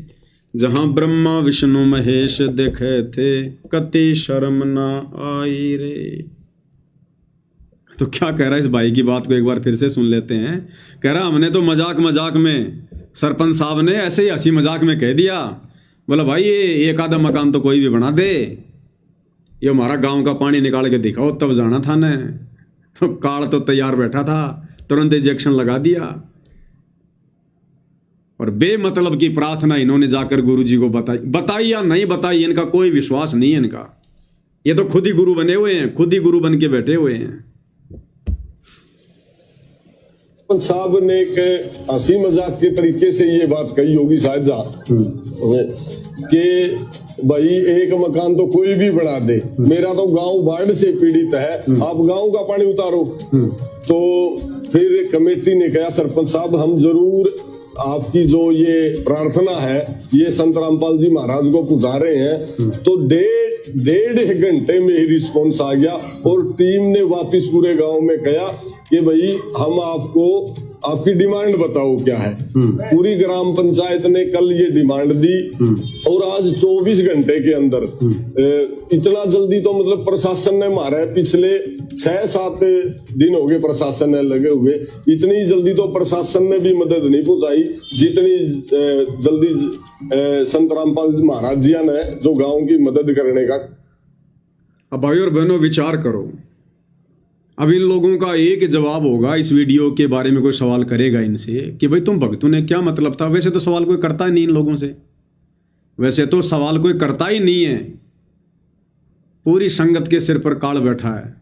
जहां ब्रह्मा विष्णु महेश देखे थे कति शर्म ना आई रे। तो क्या कह रहा है इस भाई की बात को एक बार फिर से सुन लेते हैं। कह रहा हमने तो मजाक मजाक में, सरपंच साहब ने ऐसे ही हंसी मजाक में कह दिया, बोला भाई ये एक आधा मकान तो कोई भी बना दे, ये हमारा गांव का पानी निकाल के दिखाओ, तब जाना था ने। तो काल तो तैयार बैठा था, तुरंत इंजेक्शन लगा दिया और बेमतलब की प्रार्थना इन्होंने जाकर गुरु जी को बताई या नहीं बताई, इनका कोई विश्वास नहीं है इनका। ये तो खुद ही गुरु बने हुए हैं, खुद ही गुरु बन के बैठे हुए हैं। साहब ने एक हंसी मजाक के तरीके से ये बात कही होगी शायद कि भाई एक मकान तो कोई भी बना दे, मेरा तो गांव बाढ़ से पीड़ित है, आप गांव का पानी उतारो। तो फिर कमेटी ने कहा सरपंच साहब हम जरूर आपकी जो ये प्रार्थना है ये संत रामपाल जी महाराज को पहुंचा रहे हैं। तो डेढ़ घंटे में ही रिस्पॉन्स आ गया और टीम ने वापस पूरे गांव में कहा कि भाई हम आपको आपकी डिमांड बताओ क्या है। पूरी ग्राम पंचायत ने कल ये डिमांड दी और आज 24 घंटे के अंदर, इतना जल्दी तो मतलब प्रशासन ने मारा है, पिछले 6-7 दिन हो गए प्रशासन ने लगे हुए, इतनी जल्दी तो प्रशासन ने भी मदद नहीं पहुंचाई जितनी जल्दी संत रामपाल महाराज जी ने जो गांव की मदद करने का। अब भाई और बहनों विचार करो, अब इन लोगों का एक जवाब होगा, इस वीडियो के बारे में कोई सवाल करेगा इनसे कि भाई तुम भक्तों ने क्या मतलब था। वैसे तो सवाल कोई करता ही नहीं इन लोगों से, वैसे तो सवाल कोई करता ही नहीं है। पूरी संगत के सिर पर काल बैठा है,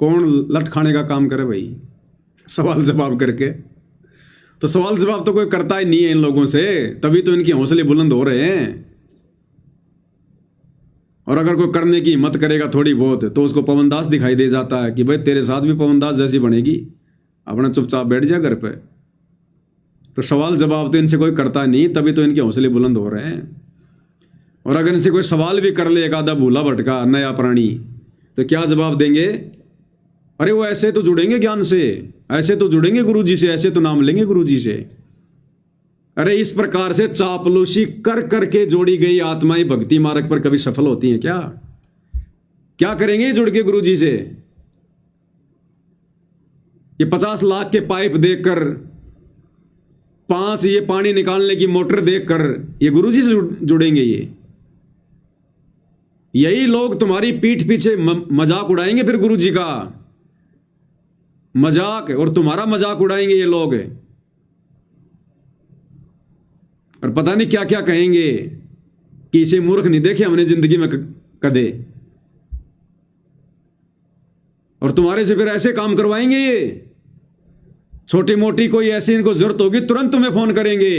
कौन लट खाने का काम करे भाई सवाल जवाब करके। तो सवाल जवाब तो कोई करता ही नहीं है इन लोगों से, तभी तो इनके हौसले बुलंद हो रहे हैं। और अगर कोई करने की हिम्मत करेगा थोड़ी बहुत तो उसको पवनदास दिखाई दे जाता है कि भाई तेरे साथ भी पवनदास जैसी बनेगी, अपना चुपचाप बैठ जा घर पे। तो सवाल जवाब तो इनसे कोई करता नहीं, तभी तो इनके हौसले बुलंद हो रहे हैं। और अगर इनसे कोई सवाल भी कर ले एक आधा भूला भटका नया प्राणी, तो क्या जवाब देंगे? अरे वो ऐसे तो जुड़ेंगे ज्ञान से, ऐसे तो जुड़ेंगे गुरुजी से, ऐसे तो नाम लेंगे गुरुजी से। अरे इस प्रकार से चापलूसी कर करके जोड़ी गई आत्माएं भक्ति मार्ग पर कभी सफल होती हैं क्या? क्या करेंगे जुड़ के गुरुजी से? ये 50 लाख के पाइप देखकर, 5 ये पानी निकालने की मोटर देखकर ये गुरुजी से जुड़ेंगे। यही लोग तुम्हारी पीठ पीछे मजाक उड़ाएंगे, फिर गुरुजी का मजाक और तुम्हारा मजाक उड़ाएंगे ये लोग, और पता नहीं क्या क्या कहेंगे कि इसे मूर्ख नहीं देखे हमने जिंदगी में कदे, और तुम्हारे से फिर ऐसे काम करवाएंगे ये। छोटी मोटी कोई ऐसी इनको जरूरत होगी तुरंत तुम्हें फोन करेंगे,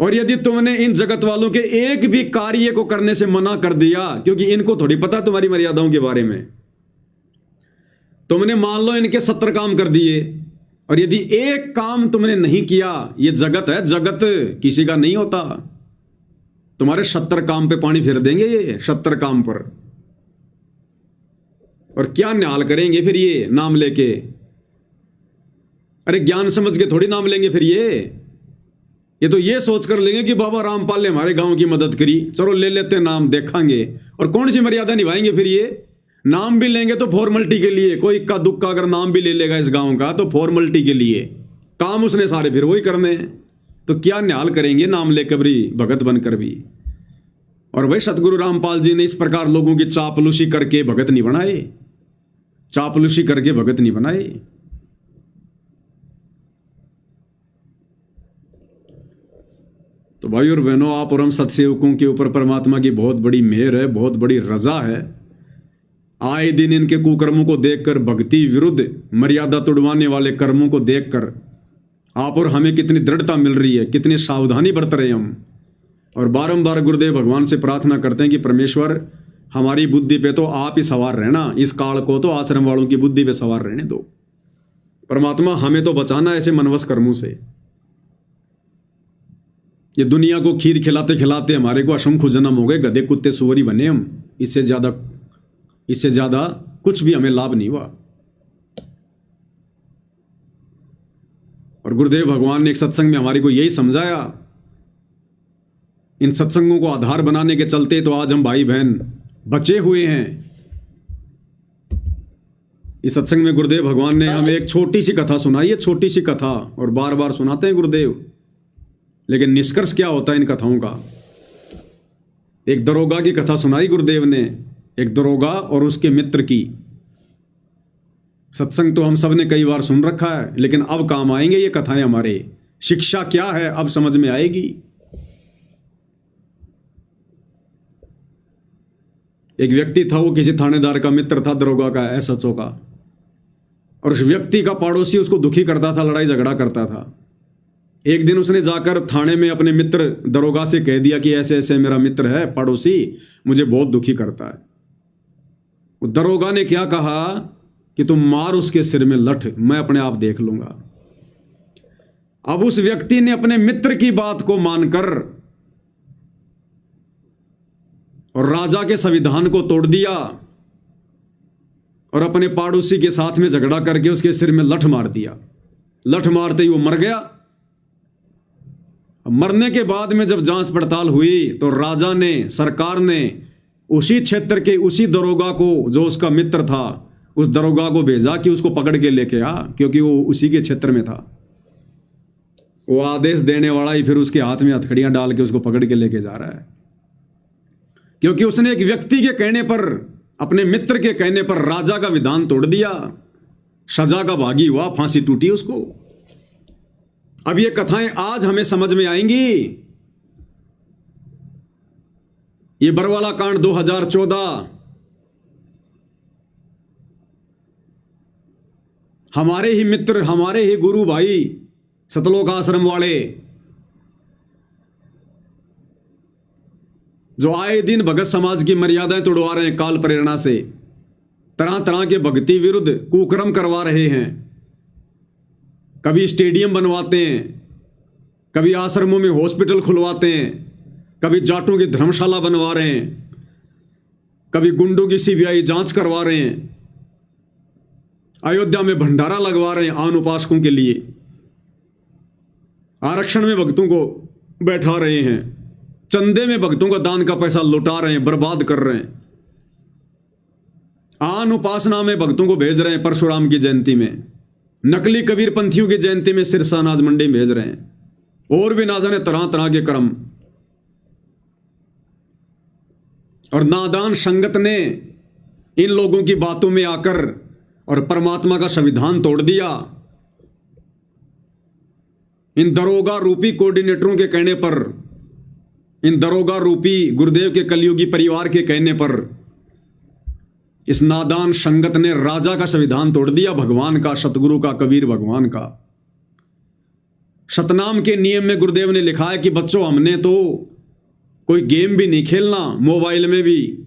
और यदि तुमने इन जगत वालों के एक भी कार्य को करने से मना कर दिया, क्योंकि इनको थोड़ी पता तुम्हारी मर्यादाओं के बारे में, तुमने मान लो इनके 70 काम कर दिए, और यदि एक काम तुमने नहीं किया, ये जगत है, जगत किसी का नहीं होता, तुम्हारे 70 काम पे पानी फेर देंगे ये, 70 काम पर। और क्या न्याल करेंगे फिर ये नाम लेके? अरे ज्ञान समझ के थोड़ी नाम लेंगे फिर ये तो ये सोच कर लेंगे कि बाबा रामपाल ने हमारे गांव की मदद करी, चलो ले लेते हैं नाम, देखांगे। और कौन सी मर्यादा निभाएंगे फिर ये? नाम भी लेंगे तो फॉर्मेलिटी के लिए, कोई इक्का दुक्का अगर नाम भी ले लेगा इस गांव का तो फॉर्मेलिटी के लिए, काम उसने सारे फिर वही करने हैं। तो क्या न्याल करेंगे नाम लेकर भी, भगत बनकर भी। और भाई सतगुरु रामपाल जी ने इस प्रकार लोगों की चापलूसी करके भगत नहीं बनाए, चापलूसी करके भगत नहीं बनाए। तो भाई और बहनों, आप और हम सत्सेवकों के ऊपर परमात्मा की बहुत बड़ी मेहर है, बहुत बड़ी रजा है। आए दिन इनके कुकर्मों को देखकर, भक्ति विरुद्ध मर्यादा तोड़वाने वाले कर्मों को देखकर आप और हमें कितनी दृढ़ता मिल रही है, कितनी सावधानी बरत रहे हैं हम। और बारंबार गुरुदेव भगवान से प्रार्थना करते हैं कि परमेश्वर हमारी बुद्धि पे तो आप ही सवार रहना, इस काल को तो आश्रम वालों की बुद्धि पे सवार रहने दो। परमात्मा हमें तो बचाना ऐसे मनवस कर्मों से। ये दुनिया को खीर खिलाते खिलाते हमारे को असंख्य जन्म हो गए, गधे कुत्ते सुअरी बने हम, इससे ज्यादा कुछ भी हमें लाभ नहीं हुआ। और गुरुदेव भगवान ने एक सत्संग में हमारे को यही समझाया। इन सत्संगों को आधार बनाने के चलते तो आज हम भाई बहन बचे हुए हैं। इस सत्संग में गुरुदेव भगवान ने हमें एक छोटी सी कथा सुनाई है, छोटी सी कथा, और बार बार सुनाते हैं गुरुदेव, लेकिन निष्कर्ष क्या होता है इन कथाओं का? एक दरोगा की कथा सुनाई गुरुदेव ने, एक दरोगा और उसके मित्र की। सत्संग तो हम सब ने कई बार सुन रखा है, लेकिन अब काम आएंगे ये कथाएं हमारे। शिक्षा क्या है अब समझ में आएगी। एक व्यक्ति था, वो किसी थानेदार का मित्र था, दरोगा का, एसएचओ का, और उस व्यक्ति का पड़ोसी उसको दुखी करता था, लड़ाई झगड़ा करता था। एक दिन उसने जाकर थाने में अपने मित्र दरोगा से कह दिया कि ऐसे ऐसे मेरा मित्र है पड़ोसी, मुझे बहुत दुखी करता है। वो दरोगा ने क्या कहा कि तुम मार उसके सिर में लठ, मैं अपने आप देख लूंगा। अब उस व्यक्ति ने अपने मित्र की बात को मानकर और राजा के संविधान को तोड़ दिया और अपने पड़ोसी के साथ में झगड़ा करके उसके सिर में लठ मार दिया। लठ मारते ही वो मर गया। मरने के बाद में जब जांच पड़ताल हुई तो राजा ने, सरकार ने उसी क्षेत्र के उसी दरोगा को, जो उसका मित्र था, उस दरोगा को भेजा कि उसको पकड़ के लेके आ, क्योंकि वो उसी के क्षेत्र में था। वो आदेश देने वाला ही फिर उसके हाथ में हथकड़ियां डाल के उसको पकड़ के लेके जा रहा है, क्योंकि उसने एक व्यक्ति के कहने पर, अपने मित्र के कहने पर राजा का विधान तोड़ दिया। सजा का भागी हुआ, फांसी टूटी उसको। अब ये कथाएं आज हमें समझ में आएंगी। ये बरवाला कांड 2014 हमारे ही मित्र, हमारे ही गुरु भाई सतलोक आश्रम वाले, जो आए दिन भगत समाज की मर्यादाएं तोड़वा रहे हैं, काल प्रेरणा से तरह तरह के भक्ति विरुद्ध कुकर्म करवा रहे हैं। कभी स्टेडियम बनवाते हैं, कभी आश्रमों में हॉस्पिटल खुलवाते हैं, कभी जाटों की धर्मशाला बनवा रहे हैं, कभी गुंडों की सीबीआई जांच करवा रहे हैं, अयोध्या में भंडारा लगवा रहे हैं आन उपासकों के लिए, आरक्षण में भक्तों को बैठा रहे हैं, चंदे में भक्तों का दान का पैसा लुटा रहे हैं, बर्बाद कर रहे हैं। आन उपासना में भक्तों को भेज रहे हैं परशुराम की जयंती में, नकली कबीर पंथियों की जयंती में सिरसा अनाज मंडी में भेज रहे हैं, और भी ना जाने तरह तरह के कर्म। और नादान संगत ने इन लोगों की बातों में आकर और परमात्मा का संविधान तोड़ दिया। इन दरोगा रूपी कोऑर्डिनेटरों के कहने पर, इन दरोगा रूपी गुरुदेव के कलयुगी परिवार के कहने पर इस नादान संगत ने राजा का संविधान तोड़ दिया, भगवान का, सतगुरु का, कबीर भगवान का। सतनाम के नियम में गुरुदेव ने लिखा है कि बच्चों, हमने तो कोई गेम भी नहीं खेलना मोबाइल में भी,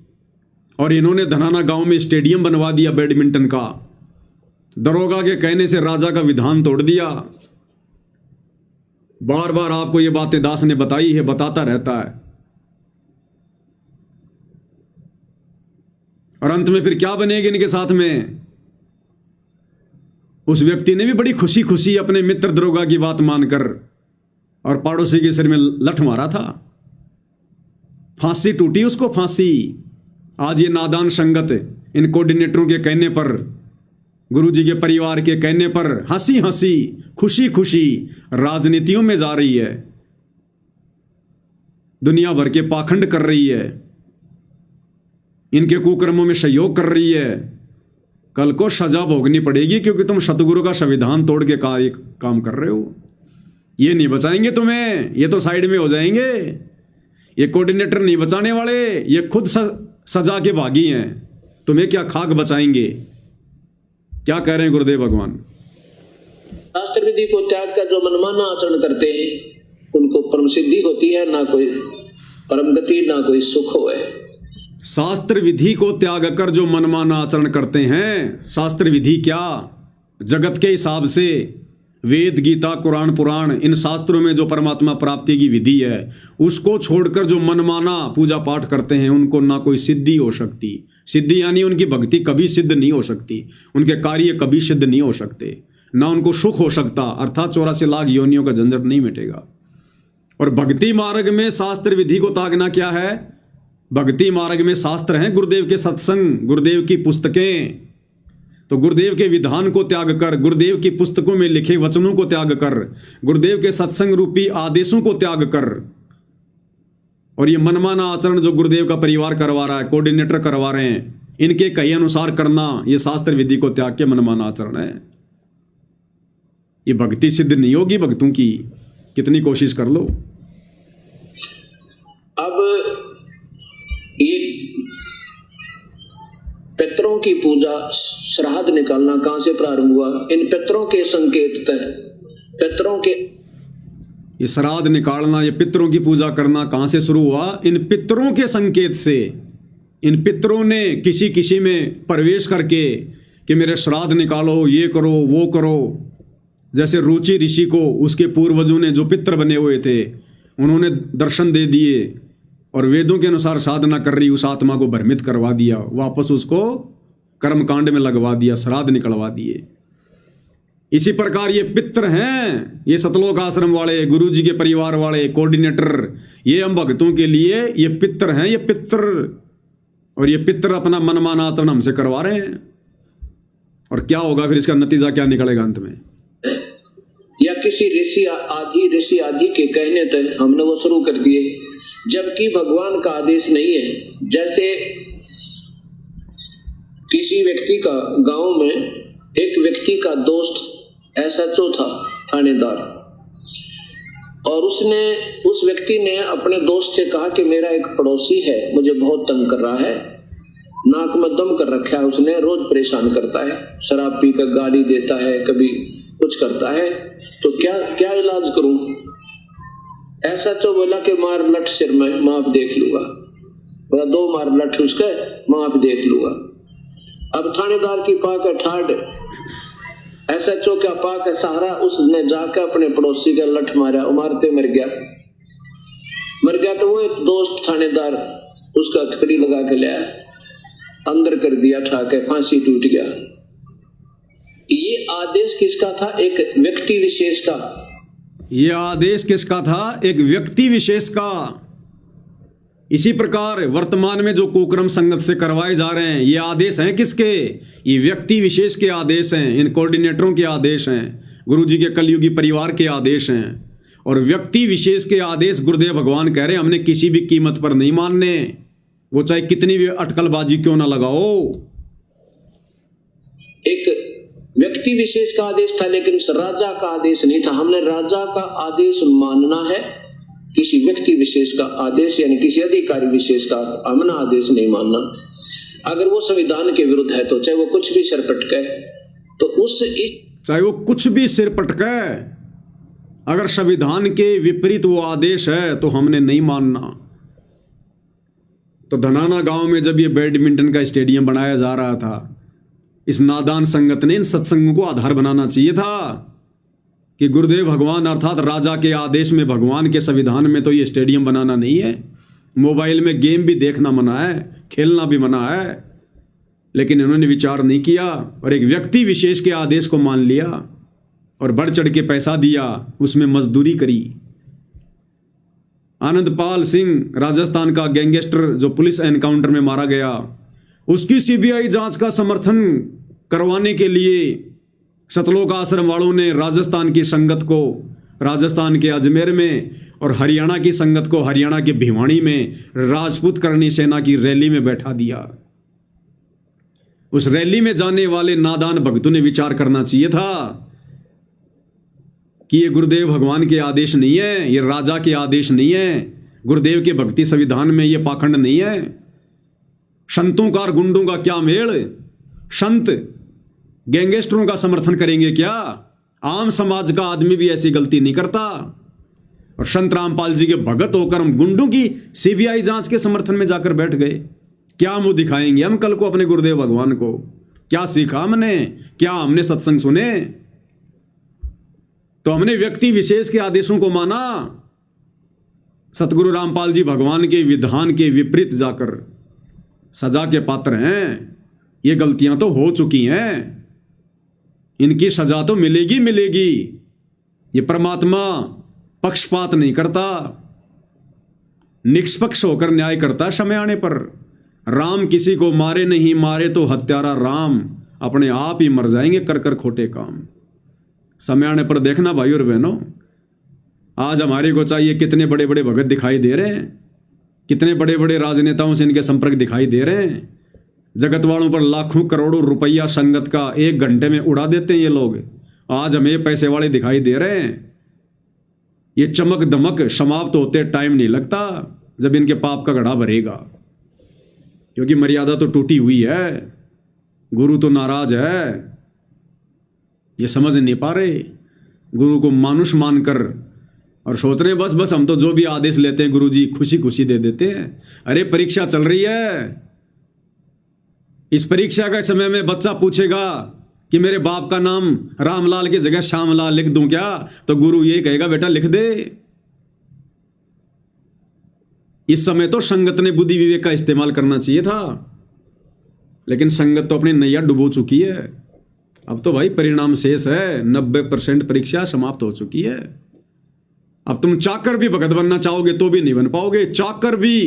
और इन्होंने धनाना गांव में स्टेडियम बनवा दिया बैडमिंटन का। दरोगा के कहने से राजा का विधान तोड़ दिया। बार बार आपको ये बातें दास ने बताई है, बताता रहता है। और अंत में फिर क्या बनेगी इनके साथ में? उस व्यक्ति ने भी बड़ी खुशी खुशी अपने मित्र दरोगा की बात मानकर और पड़ोसी के सिर में लठ मारा था, फांसी टूटी उसको, फांसी। आज ये नादान संगत इन कोऑर्डिनेटरों के कहने पर, गुरुजी के परिवार के कहने पर हंसी हंसी, खुशी खुशी राजनीतियों में जा रही है, दुनिया भर के पाखंड कर रही है, इनके कुकर्मों में सहयोग कर रही है। कल को सजा भोगनी पड़ेगी, क्योंकि तुम सतगुरु का संविधान तोड़ के काम कर रहे हो। ये नहीं बचाएंगे तुम्हें, ये तो साइड में हो जाएंगे। ये कोऑर्डिनेटर नहीं बचाने वाले, ये खुद सजा के भागी हैं। तुम्हें क्या खाक बचाएंगे? क्या कह रहे हैं गुरुदेव भगवान? शास्त्र विधि को त्याग कर जो मनमाना आचरण करते हैं उनको परम सिद्धि होती है, ना कोई परम गति, ना कोई सुख होए। शास्त्र विधि को त्याग कर जो मनमाना आचरण करते हैं, शास्त्र विधि क्या, जगत के हिसाब से वेद, गीता, कुरान, पुराण, इन शास्त्रों में जो परमात्मा प्राप्ति की विधि है, उसको छोड़कर जो मनमाना पूजा पाठ करते हैं, उनको ना कोई सिद्धि हो सकती। सिद्धि यानी उनकी भक्ति कभी सिद्ध नहीं हो सकती, उनके कार्य कभी सिद्ध नहीं हो सकते, ना उनको सुख हो सकता, अर्थात 84 लाख योनियों का झंझट नहीं मिटेगा। और भक्ति मार्ग में शास्त्र विधि को त्यागना क्या है? भक्ति मार्ग में शास्त्र हैं, गुरुदेव के सत्संग, गुरुदेव की पुस्तकें। तो गुरुदेव के विधान को त्याग कर, गुरुदेव की पुस्तकों में लिखे वचनों को त्याग कर, गुरुदेव के सत्संग रूपी आदेशों को त्याग कर, और ये मनमाना आचरण जो गुरुदेव का परिवार करवा रहा है, कोऑर्डिनेटर करवा रहे हैं, इनके कहे अनुसार करना, ये शास्त्र विधि को त्याग के मनमाना आचरण है। ये भक्ति सिद्ध नहीं होगी भक्तों की, कितनी कोशिश कर लो। अब ये पितरों की पूजा, श्राद्ध निकालना कहां से प्रारंभ हुआ? इन पितरों के संकेत तक, पितरों के, ये श्राद्ध निकालना, ये पितरों की पूजा करना कहां से शुरू हुआ? इन पितरों के संकेत से। इन पितरों ने किसी किसी में प्रवेश करके कि मेरे श्राद्ध निकालो, ये करो, वो करो। जैसे रुचि ऋषि को उसके पूर्वजों ने जो पितर बने हुए थे, उन्होंने दर्शन दे दिए और वेदों के अनुसार साधना कर रही उस आत्मा को भ्रमित करवा दिया, वापस उसको कर्मकांड में लगवा दिया, श्राद्ध निकलवा दिए। इसी प्रकार ये पितर हैं, ये सतलोक आश्रम वाले, गुरुजी के परिवार वाले, कोऑर्डिनेटर, ये हम भक्तों के लिए ये पितर हैं, ये पितर। और ये पितर अपना मनमाना आचरण हमसे करवा रहे हैं। और क्या होगा फिर, इसका नतीजा क्या निकलेगा अंत में? या किसी ऋषि आदि के कहने तक हमने वो शुरू कर दिए, जबकि भगवान का आदेश नहीं है। जैसे किसी व्यक्ति का, गांव में एक व्यक्ति का दोस्त एसएचओ था, थानेदार, और उस व्यक्ति ने अपने दोस्त से कहा कि मेरा एक पड़ोसी है, मुझे बहुत तंग कर रहा है, नाक में दम कर रखा है उसने, रोज परेशान करता है, शराब पीकर गाली देता है, कभी कुछ करता है, तो क्या इलाज करूं? ऐसा तो बोला कि मार लठ सिर में, मैं आप देख लूंगा। बोला 2 मार लठ उसके, मैं आप देख लूंगा। अब थानेदार की पाक है ठाड, ऐसा चो क्या पाक है सहारा, उसने जाकर अपने पड़ोसी का लठ मारा, मारते मर गया। तो वो एक दोस्त थानेदार उसका थकड़ी लगा के लाया, अंदर कर दिया, ठाके फांसी टूट गया। ये आदेश किसका था? एक व्यक्ति विशेष का। ये आदेश किसका था? एक व्यक्ति विशेष का। इसी प्रकार वर्तमान में जो कुक्रम संगत से करवाए जा रहे हैं, ये आदेश हैं किसके? ये व्यक्ति विशेष के आदेश हैं, इन कोऑर्डिनेटरों के आदेश हैं, गुरुजी के कलयुगी परिवार के आदेश हैं। और व्यक्ति विशेष के आदेश गुरुदेव भगवान कह रहे हैं हमने किसी भी कीमत पर नहीं मानने, वो चाहे कितनी भी अटकलबाजी क्यों ना लगाओ। एक व्यक्ति विशेष का आदेश था, लेकिन राजा का आदेश नहीं था। हमने राजा का आदेश मानना है, किसी व्यक्ति विशेष का आदेश यानी किसी अधिकारी विशेष का हमने आदेश नहीं मानना। अगर वो संविधान के विरुद्ध है तो चाहे वो कुछ भी सिर पटके, तो चाहे वो कुछ भी सिर पटके, अगर संविधान के विपरीत वो आदेश है तो हमने नहीं मानना। तो धनाना गांव में जब ये बैडमिंटन का स्टेडियम बनाया जा रहा था, इस नादान संगत ने इन सत्संगों को आधार बनाना चाहिए था कि गुरुदेव भगवान अर्थात राजा के आदेश में, भगवान के संविधान में तो ये स्टेडियम बनाना नहीं है। मोबाइल में गेम भी देखना मना है, खेलना भी मना है, लेकिन इन्होंने विचार नहीं किया और एक व्यक्ति विशेष के आदेश को मान लिया और बढ़ चढ़ के पैसा दिया, उसमें मजदूरी करी। आनंदपाल सिंह राजस्थान का गैंगस्टर जो पुलिस एनकाउंटर में मारा गया, उसकी सीबीआई जांच का समर्थन करवाने के लिए सतलोक आश्रम वालों ने राजस्थान की संगत को राजस्थान के अजमेर में और हरियाणा की संगत को हरियाणा के भिवानी में राजपूत करणी सेना की रैली में बैठा दिया। उस रैली में जाने वाले नादान भक्तों ने विचार करना चाहिए था कि ये गुरुदेव भगवान के आदेश नहीं है, ये राजा के आदेश नहीं है, गुरुदेव के भक्ति संविधान में ये पाखंड नहीं है। संतों का और गुंडों का क्या मेल? संत गैंगस्टरों का समर्थन करेंगे क्या? आम समाज का आदमी भी ऐसी गलती नहीं करता। और संत रामपाल जी के भगत होकर हम गुंडों की सीबीआई जांच के समर्थन में जाकर बैठ गए। क्या मुंह दिखाएंगे हम कल को अपने गुरुदेव भगवान को? क्या सीखा हमने? क्या हमने सत्संग सुने? तो हमने व्यक्ति विशेष के आदेशों को माना, सतगुरु रामपाल जी भगवान के विधान के विपरीत जाकर सजा के पात्र हैं। ये गलतियां तो हो चुकी हैं, इनकी सजा तो मिलेगी मिलेगी। ये परमात्मा पक्षपात नहीं करता, निष्पक्ष होकर न्याय करता समय आने पर। राम किसी को मारे नहीं, मारे तो हत्यारा राम अपने आप ही मर जाएंगे कर कर खोटे काम। समय आने पर देखना भाई और बहनों, आज हमारे को चाहिए कितने बड़े बड़े भगत दिखाई दे रहे हैं, कितने बड़े बड़े राजनेताओं से इनके संपर्क दिखाई दे रहे हैं। जगत वालों पर लाखों करोड़ों रुपया संगत का 1 घंटे में उड़ा देते हैं ये लोग। आज हमें पैसे वाले दिखाई दे रहे हैं। ये चमक दमक समाप्त होते टाइम नहीं लगता जब इनके पाप का घड़ा भरेगा, क्योंकि मर्यादा तो टूटी हुई है, गुरु तो नाराज है। ये समझ नहीं पा रहे, गुरु को मानुष मानकर और सोच रहे हैं बस बस हम तो जो भी आदेश लेते हैं गुरुजी खुशी खुशी दे देते हैं। अरे परीक्षा चल रही है, इस परीक्षा के समय में बच्चा पूछेगा कि मेरे बाप का नाम रामलाल की जगह श्यामलाल लिख दूं क्या, तो गुरु ये कहेगा बेटा लिख दे। इस समय तो संगत ने बुद्धि विवेक का इस्तेमाल करना चाहिए था, लेकिन संगत तो अपनी नैया डुबो चुकी है। अब तो भाई परिणाम शेष है, 90% परीक्षा समाप्त हो चुकी है। अब तुम चाकर भी भगत बनना चाहोगे तो भी नहीं बन पाओगे, चाकर भी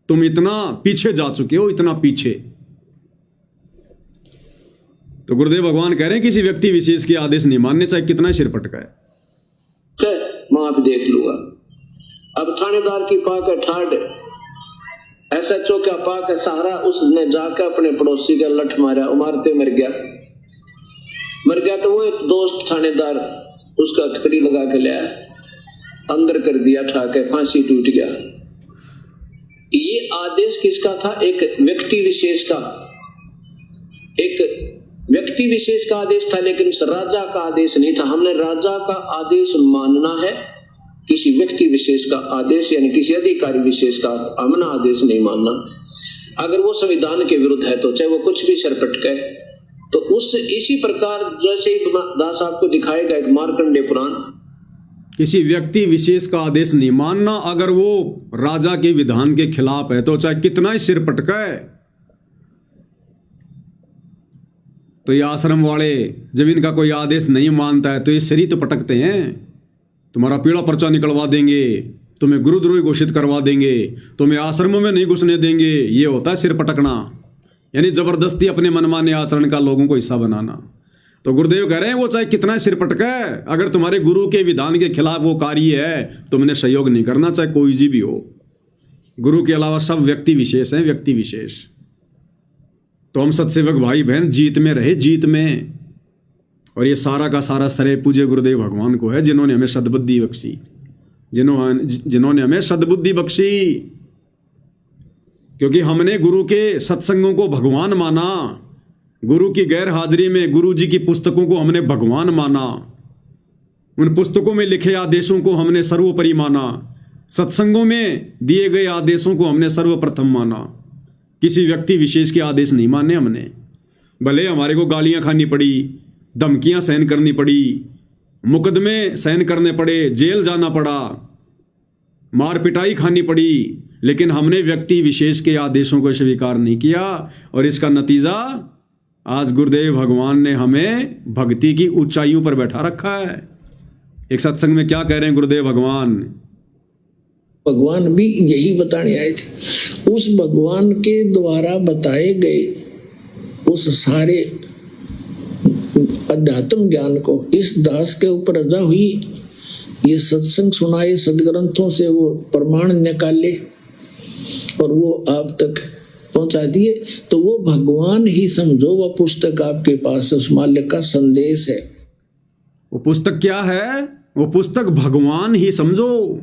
तुम इतना पीछे जा चुके हो, इतना पीछे। तो गुरुदेव भगवान कह रहे हैं किसी व्यक्ति विशेष के आदेश नहीं मानने, चाहे कितना सिर पटकाए। मैं भी देख लूंगा। अब थानेदार की पाक है ठाड, SHO का पाक है सहारा, उसने जाकर अपने पड़ोसी का लठ मारा, उमारते मर गया। तो वो एक दोस्त थानेदार उसका हथकड़ी लगा के लाया, अंदर कर दिया, ठाके फांसी टूट गया। ये आदेश किसका था? एक व्यक्ति विशेष का, एक व्यक्ति विशेष का आदेश था, लेकिन राजा का आदेश नहीं था। हमने राजा का आदेश मानना है, किसी व्यक्ति विशेष का आदेश यानी किसी अधिकारी विशेष का हमने आदेश नहीं मानना। अगर वो संविधान के विरुद्ध है तो चाहे वो कुछ भी सर पटके, तो उस इसी प्रकार जैसे दास आपको दिखाएगा एक मार्कंडेय पुराण, किसी व्यक्ति विशेष का आदेश नहीं मानना। अगर वो राजा के विधान के खिलाफ है तो चाहे कितना ही सिर पटकाए। तो ये आश्रम वाले जब इनका कोई आदेश नहीं मानता है तो ये सिर ही तो पटकते हैं। तुम्हारा पीला पर्चा निकलवा देंगे, तुम्हें गुरुद्रोही घोषित करवा देंगे, तुम्हें आश्रमों में नहीं घुसने देंगे। ये होता है सिर पटकना, यानी जबरदस्ती अपने मनमाने आचरण का लोगों को हिस्सा बनाना। तो गुरुदेव कह रहे हैं वो चाहे कितना सिर पटका है, अगर तुम्हारे गुरु के विधान के खिलाफ वो कार्य है, तुमने सहयोग नहीं करना, चाहे कोई जी भी हो। गुरु के अलावा सब व्यक्ति विशेष हैं, व्यक्ति विशेष। तो हम सत्सेवक भाई बहन जीत में रहे, जीत में। और ये सारा का सारा श्रेय पूज्य गुरुदेव भगवान को है, जिन्होंने हमें सद्बुद्धि बख्शी, जिन्होंने हमें सद्बुद्धि बख्शी। क्योंकि हमने गुरु के सत्संगों को भगवान माना, गुरु की गैर हाजिरी में गुरु जी की पुस्तकों को हमने भगवान माना, उन पुस्तकों में लिखे आदेशों को हमने सर्वोपरि माना, सत्संगों में दिए गए आदेशों को हमने सर्वप्रथम माना। किसी व्यक्ति विशेष के आदेश नहीं माने हमने। भले हमारे को गालियां खानी पड़ी, धमकियां सहन करनी पड़ी, मुकदमे सहन करने पड़े, जेल जाना पड़ा, मार पिटाई खानी पड़ी, लेकिन हमने व्यक्ति विशेष के आदेशों को स्वीकार नहीं किया। और इसका नतीजा आज गुरुदेव भगवान ने हमें भक्ति की ऊंचाइयों पर बैठा रखा है। एक सत्संग में क्या कह रहे हैं गुरुदेव भगवान? भगवान भी यही बताने आए थे। उस भगवान के द्वारा बताए गए उस सारे अध्यात्म ज्ञान को इस दास के ऊपर रजा हुई। ये सत्संग सुनाए, सदग्रंथों से वो प्रमाण निकाले और वो आप तक पहुंचा दिए। तो वो भगवान ही समझो, वो पुस्तक आपके पास उस मालिक का संदेश है। वो पुस्तक क्या है? वो पुस्तक भगवान ही समझो,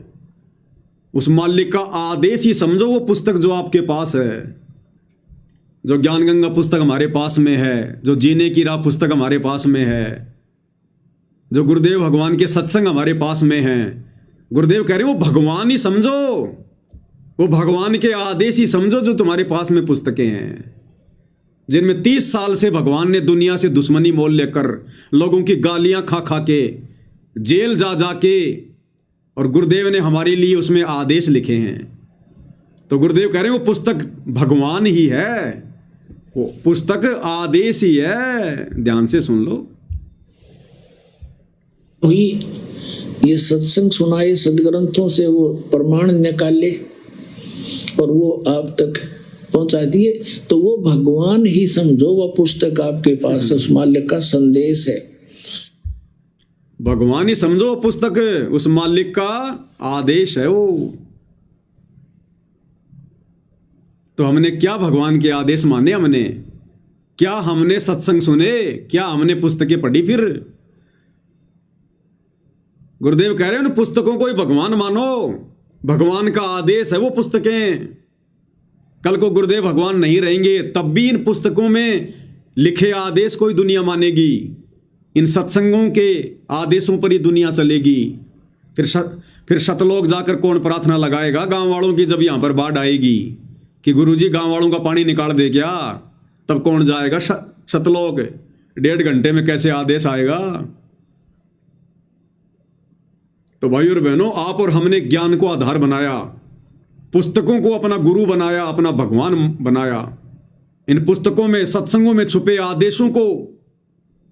उस मालिक का आदेश ही समझो। वो पुस्तक जो आपके पास है, जो ज्ञान गंगा पुस्तक हमारे पास में है, जो जीने की राह पुस्तक हमारे पास में है, जो गुरुदेव भगवान के सत्संग हमारे पास में हैं, गुरुदेव कह रहे वो भगवान ही समझो, वो भगवान के आदेश ही समझो जो तुम्हारे पास में पुस्तकें हैं, जिनमें 30 साल से भगवान ने दुनिया से दुश्मनी मोल लेकर, लोगों की गालियां खा खा के, जेल जा जा के, और गुरुदेव ने हमारे लिए उसमें आदेश लिखे हैं। तो गुरुदेव कह रहे हैं वो पुस्तक भगवान ही है, वो पुस्तक आदेश ही है। ध्यान से सुन लो। हुई ये सत्संग सुनाए, सदग्रंथों से वो प्रमाण निकाले और वो आप तक पहुंचा दिए। तो वो भगवान ही समझो, वो पुस्तक आपके पास उस मालिक का संदेश है। भगवान ही समझो, पुस्तक उस मालिक का आदेश है वो। तो हमने क्या भगवान के आदेश माने? हमने क्या, हमने सत्संग सुने? क्या हमने पुस्तकें पढ़ी? फिर गुरुदेव कह रहे हैं उन पुस्तकों को ही भगवान मानो, भगवान का आदेश है वो पुस्तकें। कल को गुरुदेव भगवान नहीं रहेंगे तब भी इन पुस्तकों में लिखे आदेश को ही दुनिया मानेगी, इन सत्संगों के आदेशों पर ही दुनिया चलेगी। फिर शतलोक जाकर कौन प्रार्थना लगाएगा गांव वालों की, जब यहां पर बाढ़ आएगी कि गुरुजी गांव वालों का पानी निकाल दे क्या? तब कौन जाएगा शतलोक? 1.5 घंटे में कैसे आदेश आएगा? तो भाई और बहनों, आप और हमने ज्ञान को आधार बनाया, पुस्तकों को अपना गुरु बनाया, अपना भगवान बनाया। इन पुस्तकों में, सत्संगों में छुपे आदेशों को,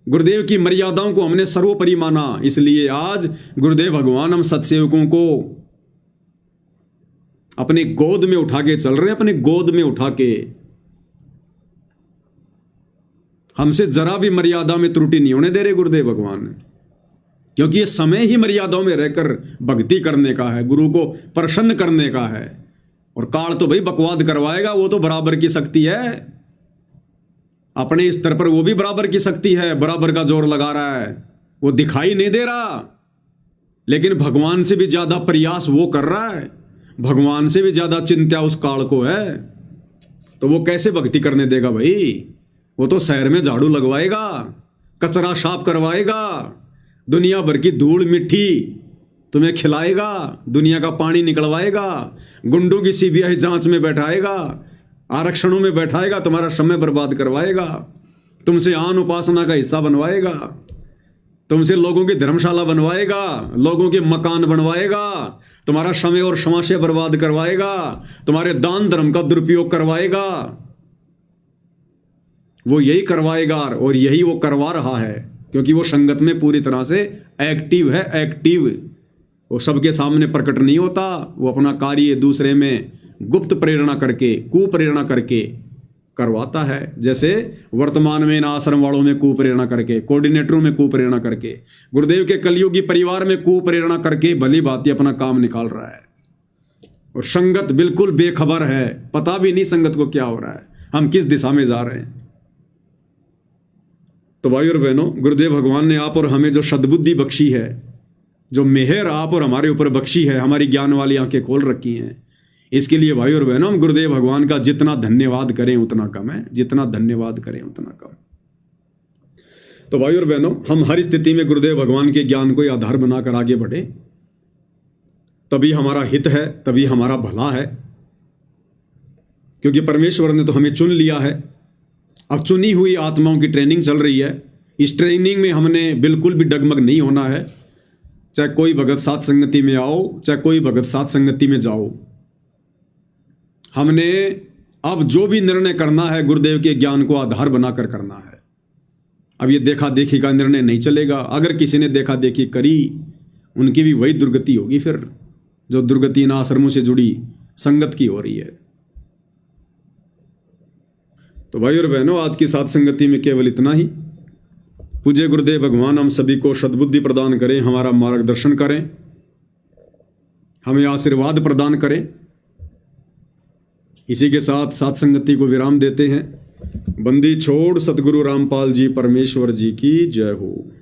गुरुदेव की मर्यादाओं को हमने सर्वोपरि माना। इसलिए आज गुरुदेव भगवान हम सत्सेवकों को अपने गोद में उठा के चल रहे हैं, अपने गोद में उठा के। हमसे जरा भी मर्यादा में त्रुटि नहीं होने दे रहे गुरुदेव भगवान, क्योंकि ये समय ही मर्यादाओं में रहकर भक्ति करने का है, गुरु को प्रसन्न करने का है। और काल तो भाई बकवाद करवाएगा, वो तो बराबर की शक्ति है, अपने स्तर पर वो भी बराबर की शक्ति है, बराबर का जोर लगा रहा है। वो दिखाई नहीं दे रहा, लेकिन भगवान से भी ज्यादा प्रयास वो कर रहा है, भगवान से भी ज्यादा चिंता उस काल को है। तो वो कैसे भक्ति करने देगा भाई? वो तो शहर में झाड़ू लगवाएगा, कचरा साफ करवाएगा, दुनिया भर की धूल मिट्टी तुम्हें खिलाएगा, दुनिया का पानी निकलवाएगा, गुंडों की सीबीआई जांच में बैठाएगा, आरक्षणों में बैठाएगा, तुम्हारा समय बर्बाद करवाएगा, तुमसे आन उपासना का हिस्सा बनवाएगा, तुमसे लोगों की धर्मशाला बनवाएगा, लोगों के मकान बनवाएगा, तुम्हारा समय और समाशय बर्बाद करवाएगा, तुम्हारे दान धर्म का दुरुपयोग करवाएगा। वो यही करवाएगा और यही वो करवा रहा है, क्योंकि वो संगत में पूरी तरह से एक्टिव है, एक्टिव। वो सबके सामने प्रकट नहीं होता, वो अपना कार्य दूसरे में गुप्त प्रेरणा करके, कुप्रेरणा करके करवाता है। जैसे वर्तमान में इन आश्रम वालों में कुप्रेरणा करके, कोऑर्डिनेटरों में कुप्रेरणा करके, गुरुदेव के कलयुगी परिवार में कुप्रेरणा करके भली भांति अपना काम निकाल रहा है। और संगत बिल्कुल बेखबर है, पता भी नहीं संगत को क्या हो रहा है, हम किस दिशा में जा रहे हैं। तो भाई और बहनों, गुरुदेव भगवान ने आप और हमें जो सद्बुद्धि बख्शी है, जो मेहर आप और हमारे ऊपर बख्शी है, हमारी ज्ञान वाली आंखें खोल रखी हैं, इसके लिए भाई और बहनों हम गुरुदेव भगवान का जितना धन्यवाद करें उतना कम है, जितना धन्यवाद करें उतना कम। तो भाई और बहनों, हम हर स्थिति में गुरुदेव भगवान के ज्ञान को आधार बनाकर आगे बढ़े, तभी हमारा हित है, तभी हमारा भला है। क्योंकि परमेश्वर ने तो हमें चुन लिया है। अब चुनी हुई आत्माओं की ट्रेनिंग चल रही है। इस ट्रेनिंग में हमने बिल्कुल भी डगमग नहीं होना है। चाहे कोई भगत साथ संगति में आओ, चाहे कोई भगत साथ संगति में जाओ, हमने अब जो भी निर्णय करना है गुरुदेव के ज्ञान को आधार बनाकर करना है। अब ये देखा देखी का निर्णय नहीं चलेगा। अगर किसी ने देखा देखी करी, उनकी भी वही दुर्गति होगी, फिर जो दुर्गति इन आश्रमों से जुड़ी संगत की हो रही है। तो भाई और बहनों, आज की साथ संगति में केवल इतना ही। पूज्य गुरुदेव भगवान हम सभी को सद्बुद्धि प्रदान करें, हमारा मार्गदर्शन करें, हमें आशीर्वाद प्रदान करें। इसी के साथ साथ संगति को विराम देते हैं। बंदी छोड़ सतगुरु रामपाल जी परमेश्वर जी की जय हो।